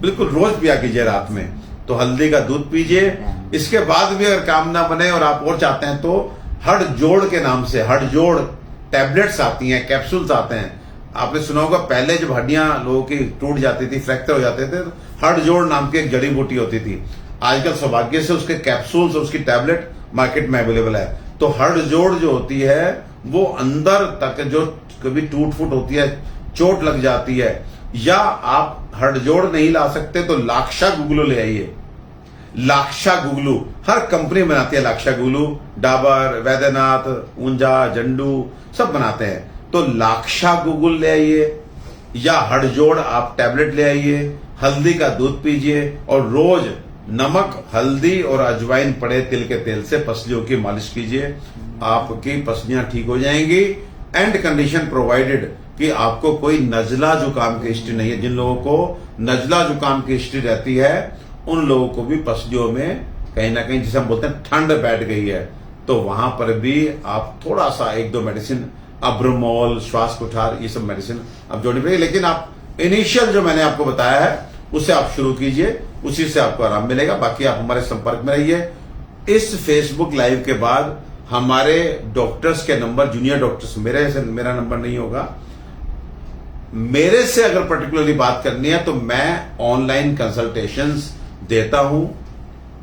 बिल्कुल रोज पिया कीजिए रात में, तो हल्दी का दूध पीजिए। इसके बाद भी अगर काम ना बने और आप और चाहते हैं तो हड जोड़ के नाम से, हड जोड़ टैबलेट्स आती हैं, कैप्सूल्स आते हैं। आपने सुना होगा पहले जब हड्डियां लोगों की टूट जाती थी, फ्रैक्चर हो जाते थे, तो हड जोड़ नाम की एक जड़ी बूटी होती थी। आजकल सौभाग्य से उसके कैप्सूल्स और उसकी टैबलेट मार्केट में अवेलेबल है। तो हड जोड़ जो होती है वो अंदर तक जो कभी टूट फूट होती है, चोट लग जाती है, या आप हड जोड़ नहीं ला सकते तो लाक्षा गुगलू ले आइए। लाक्षा गुगलू हर कंपनी बनाती है, लाक्षा गुगलू, डाबर, वैद्यनाथ, ऊंजा, जंडू सब बनाते हैं। तो लाक्षा गुगुल ले आइए या हड़जोड़ आप टैबलेट ले आइए, हल्दी का दूध पीजिए और रोज नमक, हल्दी और अजवाइन पड़े तिल के तेल से पसलियों की मालिश कीजिए। आपकी पसलियां ठीक हो जाएंगी। एंड कंडीशन प्रोवाइडेड कि आपको कोई नजला जुकाम की हिस्ट्री नहीं है। जिन लोगों को नजला जुकाम की हिस्ट्री रहती है उन लोगों को भी पसलियों में कहीं ना कहीं, जिसे हम बोलते हैं ठंड बैठ गई है, तो वहां पर भी आप थोड़ा सा 1-2 मेडिसिन, अब्रोमोल, श्वास कुठार, ये सब मेडिसिन आप जोड़नी पड़ेगी। लेकिन आप इनिशियल जो मैंने आपको बताया है उससे आप शुरू कीजिए, उसी से आपको आराम मिलेगा। बाकी आप हमारे संपर्क में रहिए। इस फेसबुक लाइव के बाद हमारे डॉक्टर्स के नंबर, जूनियर डॉक्टर्स, मेरा नंबर नहीं होगा। मेरे से अगर पर्टिकुलरली बात करनी है तो मैं ऑनलाइन कंसल्टेशंस देता हूं।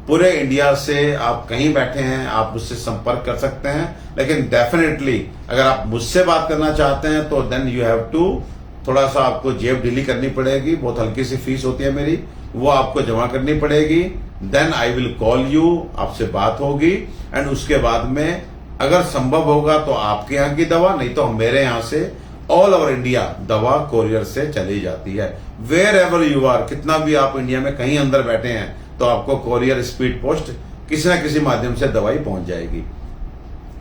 पूरे इंडिया से आप कहीं बैठे हैं, आप मुझसे संपर्क कर सकते हैं। लेकिन डेफिनेटली अगर आप मुझसे बात करना चाहते हैं तो देन यू हैव टू, थोड़ा सा आपको जेब ढीली करनी पड़ेगी। बहुत हल्की सी फीस होती है मेरी, वो आपको जमा करनी पड़ेगी। Then I will call you, आपसे बात होगी एंड उसके बाद में अगर संभव होगा तो आपके यहाँ की दवा, नहीं तो मेरे यहाँ से ऑल ओवर इंडिया दवा कोरियर से चली जाती है। वेयर एवर यू आर, कितना भी आप इंडिया में कहीं अंदर बैठे हैं तो आपको कोरियर स्पीड पोस्ट किसी ना किसी माध्यम से दवाई पहुंच जाएगी।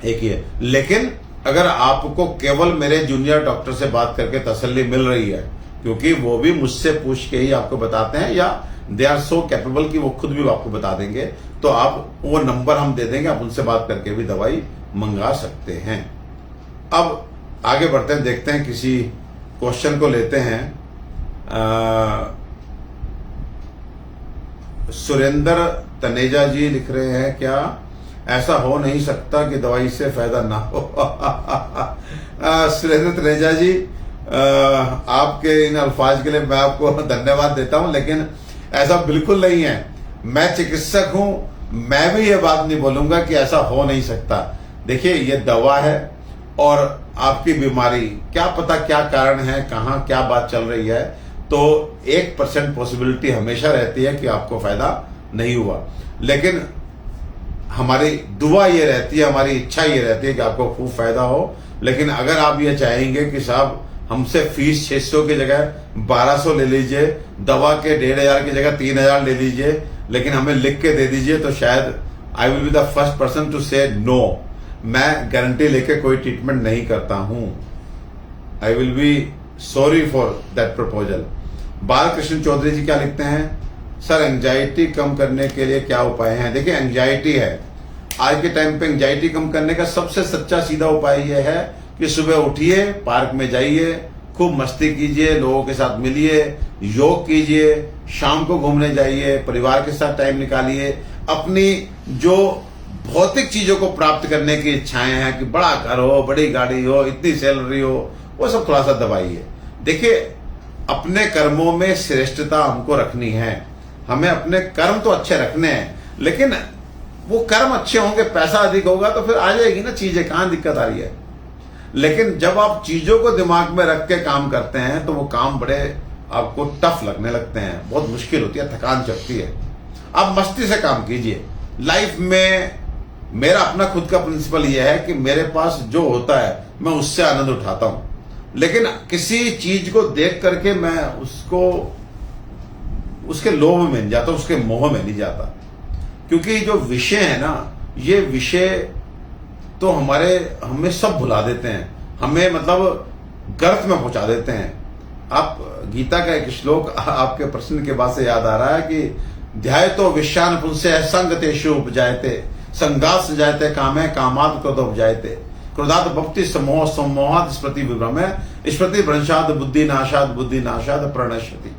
एक ये, लेकिन अगर आपको केवल मेरे जूनियर डॉक्टर से बात करके तसल्ली मिल रही है, क्योंकि वो भी मुझसे पूछ के ही आपको बताते हैं, या दे आर सो कैपेबल कि वो खुद भी आपको बता देंगे, तो आप वो नंबर हम दे देंगे, आप उनसे बात करके भी दवाई मंगा सकते हैं। अब आगे बढ़ते हैं, देखते हैं किसी क्वेश्चन को लेते हैं। सुरेंद्र तनेजा जी लिख रहे हैं, क्या ऐसा हो नहीं सकता कि दवाई से फायदा ना हो? सुरेंद्र तनेजा जी, आपके इन अल्फाज के लिए मैं आपको धन्यवाद देता हूं, लेकिन ऐसा बिल्कुल नहीं है। मैं चिकित्सक हूं, मैं भी ये बात नहीं बोलूंगा कि ऐसा हो नहीं सकता। देखिए, ये दवा है और आपकी बीमारी, क्या पता क्या कारण है, कहां क्या बात चल रही है, तो 1% पॉसिबिलिटी हमेशा रहती है कि आपको फायदा नहीं हुआ। लेकिन हमारी दुआ ये रहती है, हमारी इच्छा ये रहती है कि आपको खूब फायदा हो। लेकिन अगर आप ये चाहेंगे कि साहब हमसे फीस 600 की जगह 1200 ले लीजिए, दवा के 1500 की जगह 3000 ले लीजिए, लेकिन हमें लिख के दे दीजिए, तो शायद I will be the first person to say no. मैं गारंटी लेके कोई ट्रीटमेंट नहीं करता हूं। I will be sorry for that proposal. Balakrishna Chaudhary ji क्या लिखते हैं, सर एंजाइटी कम करने के लिए क्या उपाय हैं? देखिए, एंजाइटी है, आज के टाइम पे एंजाइटी कम करने का सबसे सच्चा सीधा उपाय यह है कि सुबह उठिए, पार्क में जाइए, खूब मस्ती कीजिए, लोगों के साथ मिलिए, योग कीजिए, शाम को घूमने जाइए, परिवार के साथ टाइम निकालिए। अपनी जो भौतिक चीजों को प्राप्त करने की इच्छाएं हैं कि बड़ा घर हो, बड़ी गाड़ी हो, इतनी सैलरी हो, वो सब थोड़ा सा दबाइए। देखिए, अपने कर्मों में श्रेष्ठता हमको रखनी है। हमें अपने कर्म तो अच्छे रखने हैं, लेकिन वो कर्म अच्छे होंगे, पैसा अधिक होगा तो फिर आ जाएगी ना चीजें, कहां दिक्कत आ रही है। लेकिन जब आप चीजों को दिमाग में रख के काम करते हैं तो वो काम बड़े आपको टफ लगने लगते हैं, बहुत मुश्किल होती है, थकान चढ़ती है। आप मस्ती से काम कीजिए। लाइफ में मेरा अपना खुद का प्रिंसिपल यह है कि मेरे पास जो होता है मैं उससे आनंद उठाता हूं, लेकिन किसी चीज को देख करके मैं उसके लोभ में नहीं जाता, उसके मोह में नहीं जाता। क्योंकि जो विषय है ना, ये विषय तो हमें सब भुला देते हैं, हमें मतलब गर्त में पहुंचा देते हैं। आप गीता का एक श्लोक आपके प्रश्न के बाद से याद आ रहा है कि ध्यायतो विश्वान पुंसे संगतेषु उपजायते, संगात जायते कामे, कामात् क्रोध उपजायते, क्रोधात् भक्ति समोह, सम्मोहात् स्मृति विभ्रमे, स्मृति भ्रंशात् बुद्धि नाशात्, बुद्धि नाशात् प्रणश्यति।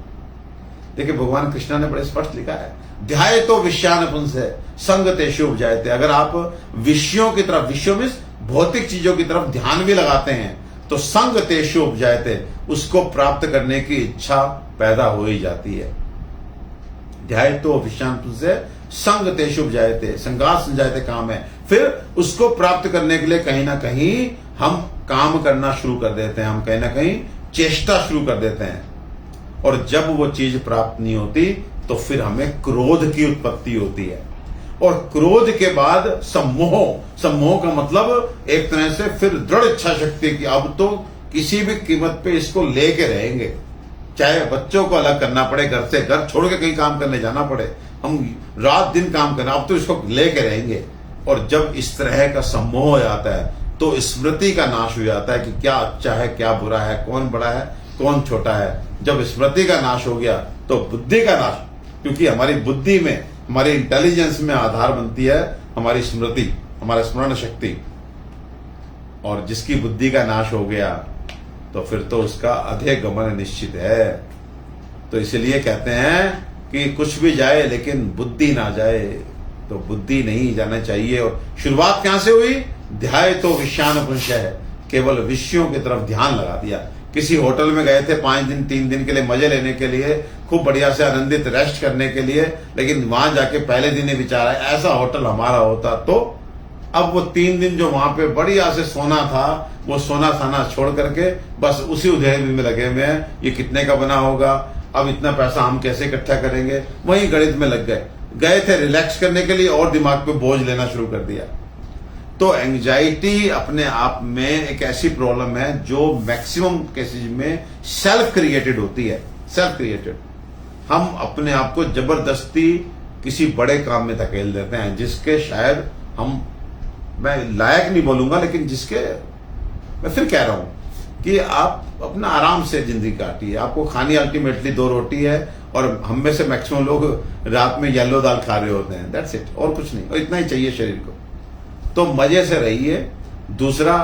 देखिए, भगवान कृष्ण ने बड़े स्पष्ट लिखा है, ध्यायतो विश्वान पुंसे संगतेषु उपजायते। अगर आप विषयों की तरफ, विषयों में भौतिक चीजों की तरफ ध्यान भी लगाते हैं तो संगतेषु उपजायते, उसको प्राप्त करने की इच्छा पैदा हो ही जाती है। ध्यायतो विश्वान पुंसे संगतेषु उपजायते, संगात संजायते काम है। फिर उसको प्राप्त करने के लिए कहीं ना कहीं हम काम करना शुरू कर देते हैं, हम कहीं ना कहीं चेष्टा शुरू कर देते हैं, और जब वो चीज प्राप्त नहीं होती तो फिर हमें क्रोध की उत्पत्ति होती है। और क्रोध के बाद सम्मोह का मतलब एक तरह से फिर दृढ़ इच्छा शक्ति की, अब तो किसी भी कीमत पे इसको लेके रहेंगे, चाहे बच्चों को अलग करना पड़े, घर से घर छोड़ के कहीं काम करने जाना पड़े, हम रात दिन काम करना, अब तो इसको लेके रहेंगे। और जब इस तरह का सम्मोह हो जाता है तो स्मृति का नाश हो जाता है कि क्या अच्छा है, क्या बुरा है, कौन बड़ा है, कौन छोटा है। जब स्मृति का नाश हो गया तो बुद्धि का नाश, क्योंकि हमारी बुद्धि में, हमारी इंटेलिजेंस में आधार बनती है हमारी स्मृति, हमारा स्मरण शक्ति। और जिसकी बुद्धि का नाश हो गया तो फिर तो उसका अधोगमन निश्चित है। तो इसलिए कहते हैं कि कुछ भी जाए लेकिन बुद्धि ना जाए, तो बुद्धि नहीं जाना चाहिए। और शुरुआत कहां से हुई? ध्याय तो विषयानुपुंस है, केवल विषयों की तरफ ध्यान लगा दिया। किसी होटल में गए थे 5 दिन 3 दिन के लिए मजे लेने के लिए, खूब बढ़िया से आनंदित रेस्ट करने के लिए, लेकिन वहां जाके पहले दिन ही विचार आया ऐसा होटल हमारा होता तो। अब वो 3 दिन जो वहां पे बढ़िया से सोना था, वो सोना साना छोड़ करके बस उसी उधेड़बुन में लगे हुए हैं, ये कितने का बना होगा, अब इतना पैसा हम कैसे इकट्ठा करेंगे, वही गणित में लग गए थे रिलैक्स करने के लिए और दिमाग पे बोझ लेना शुरू कर दिया। तो एंजाइटी अपने आप में एक ऐसी प्रॉब्लम है जो मैक्सिमम केसेज में सेल्फ क्रिएटेड होती है। सेल्फ क्रिएटेड, हम अपने आप को जबरदस्ती किसी बड़े काम में धकेल देते हैं जिसके शायद हम, मैं लायक नहीं बोलूंगा, लेकिन जिसके मैं फिर कह रहा हूं कि आप अपना आराम से जिंदगी काटिए। आपको खानी अल्टीमेटली 2 रोटी है और हम में से मैक्सिमम लोग रात में येलो दाल खा रहे होते हैं, दैट्स इट, और कुछ नहीं, और इतना ही चाहिए शरीर को। तो मजे से रहिए। दूसरा,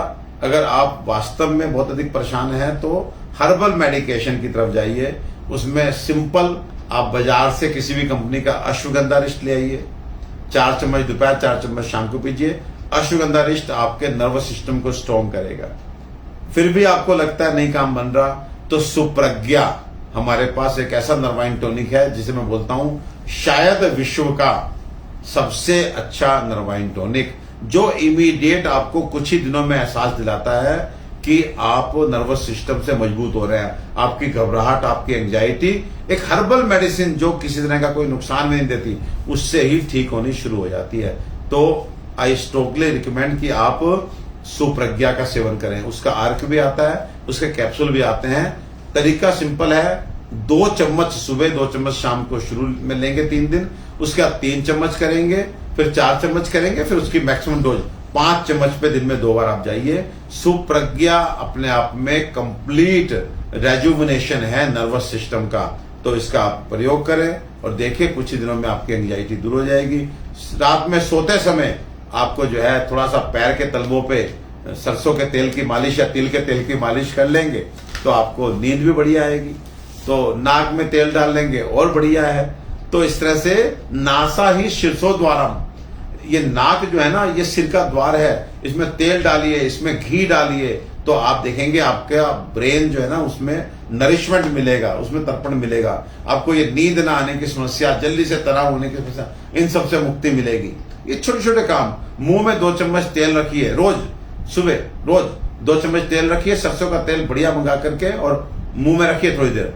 अगर आप वास्तव में बहुत अधिक परेशान हैं तो हर्बल मेडिकेशन की तरफ जाइए। उसमें सिंपल, आप बाजार से किसी भी कंपनी का अश्वगंधा रिष्ट ले आइए, 4 चम्मच दोपहर 4 चम्मच शाम को पीजिए। अश्वगंधा रिष्ट आपके नर्वस सिस्टम को स्ट्रॉन्ग करेगा। फिर भी आपको लगता है नहीं काम बन रहा, तो सुप्रज्ञा हमारे पास एक ऐसा नर्वाइन टॉनिक है जिसे मैं बोलता हूं शायद विश्व का सबसे अच्छा नर्वाइन टॉनिक, जो इमीडिएट आपको कुछ ही दिनों में एहसास दिलाता है कि आप नर्वस सिस्टम से मजबूत हो रहे हैं। आपकी घबराहट, आपकी एंजाइटी, एक हर्बल मेडिसिन जो किसी तरह का कोई नुकसान भी नहीं देती, उससे ही ठीक होनी शुरू हो जाती है। तो आई स्ट्रॉन्गली रिकमेंड कि आप सुप्रज्ञा का सेवन करें। उसका अर्क भी आता है, उसके कैप्सूल भी आते हैं। तरीका सिंपल है, 2 चम्मच सुबह 2 चम्मच शाम को शुरू में लेंगे 3 दिन, उसके बाद 3 चम्मच करेंगे, फिर 4 चम्मच करेंगे, फिर उसकी मैक्सिमम डोज 5 चम्मच पे दिन में 2 बार आप जाइए। सुप्रज्ञा अपने आप में कंप्लीट रेजुविनेशन है नर्वस सिस्टम का, तो इसका आप प्रयोग करें और देखिए कुछ ही दिनों में आपकी एंजाइटी दूर हो जाएगी। रात में सोते समय आपको जो है थोड़ा सा पैर के तलवों पे सरसों के तेल की मालिश या तिल के तेल की मालिश कर लेंगे तो आपको नींद भी बढ़िया आएगी। तो नाक में तेल डाल लेंगे और बढ़िया है। तो इस तरह से नासा ही शीर्षोद्वारम, ये नाक जो है ना, ये सिर का द्वार है, इसमें तेल डालिए, इसमें घी डालिए, तो आप देखेंगे आपका ब्रेन जो है ना, उसमें नरिशमेंट मिलेगा, उसमें तर्पण मिलेगा। आपको ये नींद ना आने की समस्या, जल्दी से तनाव होने की समस्या, इन सबसे मुक्ति मिलेगी। ये छोटे छोटे काम, मुंह में 2 चम्मच तेल रखिए रोज, सुबह रोज 2 चम्मच तेल रखिए, सरसों का तेल बढ़िया मंगा करके और मुंह में रखिए थोड़ी देर,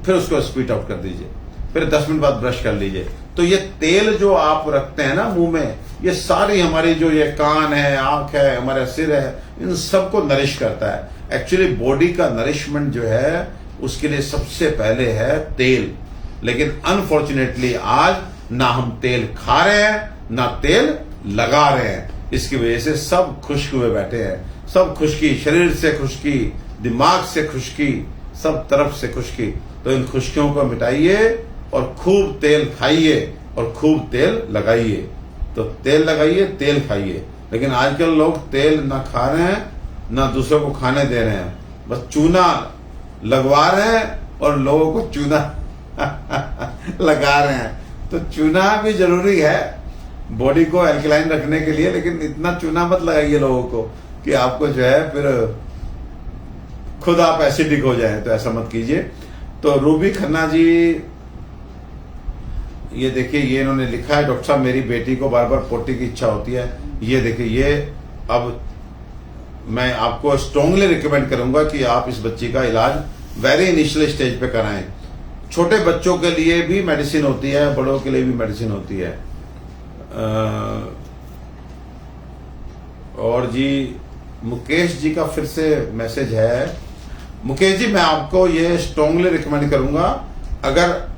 फिर उसको स्पीट आउट कर दीजिए, फिर 10 मिनट बाद ब्रश कर लीजिए। तो ये तेल जो आप रखते हैं ना मुंह में, ये सारी हमारी जो ये कान है, आंख है, हमारा सिर है, इन सबको नरिश करता है। एक्चुअली बॉडी का नरिशमेंट जो है उसके लिए सबसे पहले है तेल, लेकिन अनफॉर्चुनेटली आज ना हम तेल खा रहे हैं ना तेल लगा रहे हैं। इसकी वजह से सब खुश्क हुए बैठे हैं, सब खुश्की, शरीर से खुश्की, दिमाग से खुश्की, सब तरफ से खुश्की। तो इन खुश्कियों को मिटाइए और खूब तेल खाइए और खूब तेल लगाइए। तो तेल लगाइए, तेल खाइए। लेकिन आजकल लोग तेल ना खा रहे हैं ना दूसरों को खाने दे रहे हैं, बस चूना लगवा रहे हैं और लोगों को चूना लगा रहे हैं। तो चूना भी जरूरी है बॉडी को एल्कलाइन रखने के लिए, लेकिन इतना चूना मत लगाइए लोगों को कि आपको जो है फिर खुद आप एसिडिक हो जाए, तो ऐसा मत कीजिए। तो रूबी खन्ना जी, ये देखिए, ये इन्होंने लिखा है, डॉक्टर साहब मेरी बेटी को बार बार पोटी की इच्छा होती है। ये देखिए, ये अब मैं आपको स्ट्रांगली रिकमेंड करूंगा कि आप इस बच्ची का इलाज वेरी इनिशियल स्टेज पे कराएं। छोटे बच्चों के लिए भी मेडिसिन होती है, बड़ों के लिए भी मेडिसिन होती है। और जी मुकेश जी का फिर से मैसेज है। मुकेश जी, मैं आपको ये स्ट्रांगली रिकमेंड करूंगा, अगर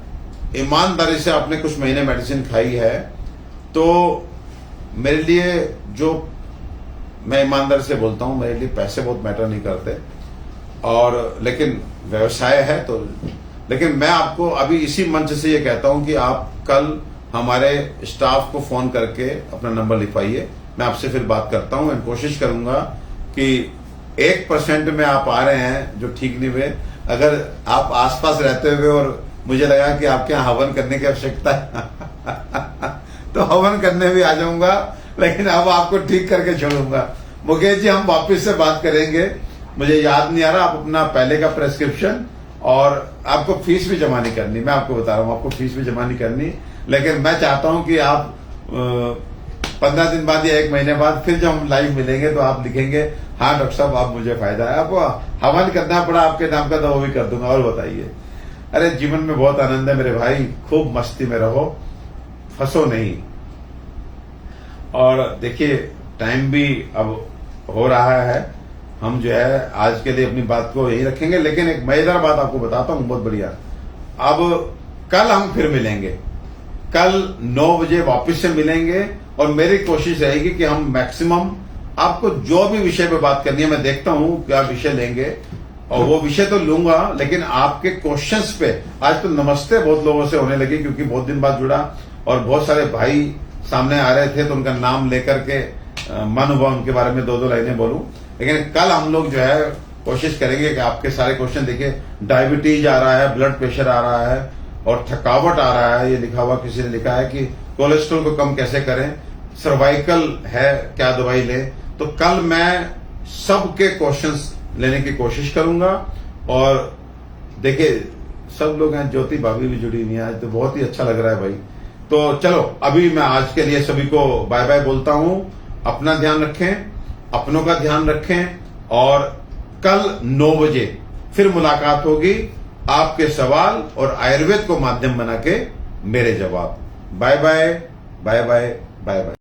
ईमानदारी से आपने कुछ महीने मेडिसिन खाई है तो मेरे लिए, जो मैं ईमानदारी से बोलता हूं, मेरे लिए पैसे बहुत मैटर नहीं करते, और लेकिन व्यवसाय है तो, लेकिन मैं आपको अभी इसी मंच से ये कहता हूं कि आप कल हमारे स्टाफ को फोन करके अपना नंबर लिखवाइए, मैं आपसे फिर बात करता हूं। मैं कोशिश करूंगा कि 1% में आप आ रहे हैं जो ठीक नहीं हुए, अगर आप आसपास रहते हुए और मुझे लगा कि आपके यहाँ हवन करने की आवश्यकता है तो हवन करने भी आ जाऊंगा। लेकिन अब आपको ठीक करके छोड़ूंगा। मुकेश जी, हम वापस से बात करेंगे। मुझे याद नहीं आ रहा, आप अपना पहले का प्रेस्क्रिप्शन, और आपको फीस भी जमा नहीं करनी, मैं आपको बता रहा हूं, आपको फीस भी जमा नहीं करनी। लेकिन मैं चाहता हूं कि आप 15 दिन बाद या 1 महीने बाद फिर जब हम लाइव मिलेंगे तो आप लिखेंगे, हाँ डॉक्टर साहब, आप मुझे फायदा है। आपको हवन करना पड़ा आपके नाम का तो वो भी कर दूंगा। और बताइए। अरे जीवन में बहुत आनंद है मेरे भाई, खूब मस्ती में रहो, फंसो नहीं। और देखिए, टाइम भी अब हो रहा है, हम जो है आज के लिए अपनी बात को यही रखेंगे। लेकिन एक मजेदार बात आपको बताता हूं, बहुत बढ़िया। अब कल हम फिर मिलेंगे, कल 9 बजे वापस से मिलेंगे, और मेरी कोशिश रहेगी कि हम मैक्सिमम आपको जो भी विषय पे बात करनी है, मैं देखता हूं क्या विषय लेंगे, और वो विषय तो लूंगा, लेकिन आपके क्वेश्चंस पे आज तो नमस्ते बहुत लोगों से होने लगी, क्योंकि बहुत दिन बाद जुड़ा और बहुत सारे भाई सामने आ रहे थे, तो उनका नाम लेकर के मन हुआ उनके बारे में 2 लाइनें बोलूं। लेकिन कल हम लोग जो है कोशिश करेंगे कि आपके सारे क्वेश्चन, देखिए डायबिटीज आ रहा है, ब्लड प्रेशर आ रहा है, और थकावट आ रहा है। ये लिखा हुआ, किसी ने लिखा है कि कोलेस्ट्रॉल को कम कैसे करें, सर्वाइकल है क्या दवाई ले। तो कल मैं सबके क्वेश्चंस लेने की कोशिश करूंगा। और देखिए, सब लोग हैं, ज्योति भाभी भी जुड़ी हुई है आज, तो बहुत ही अच्छा लग रहा है भाई। तो चलो, अभी मैं आज के लिए सभी को बाय बाय बोलता हूं। अपना ध्यान रखें, अपनों का ध्यान रखें, और कल 9 बजे फिर मुलाकात होगी। आपके सवाल और आयुर्वेद को माध्यम बना के मेरे जवाब। Bye bye, bye bye, bye bye.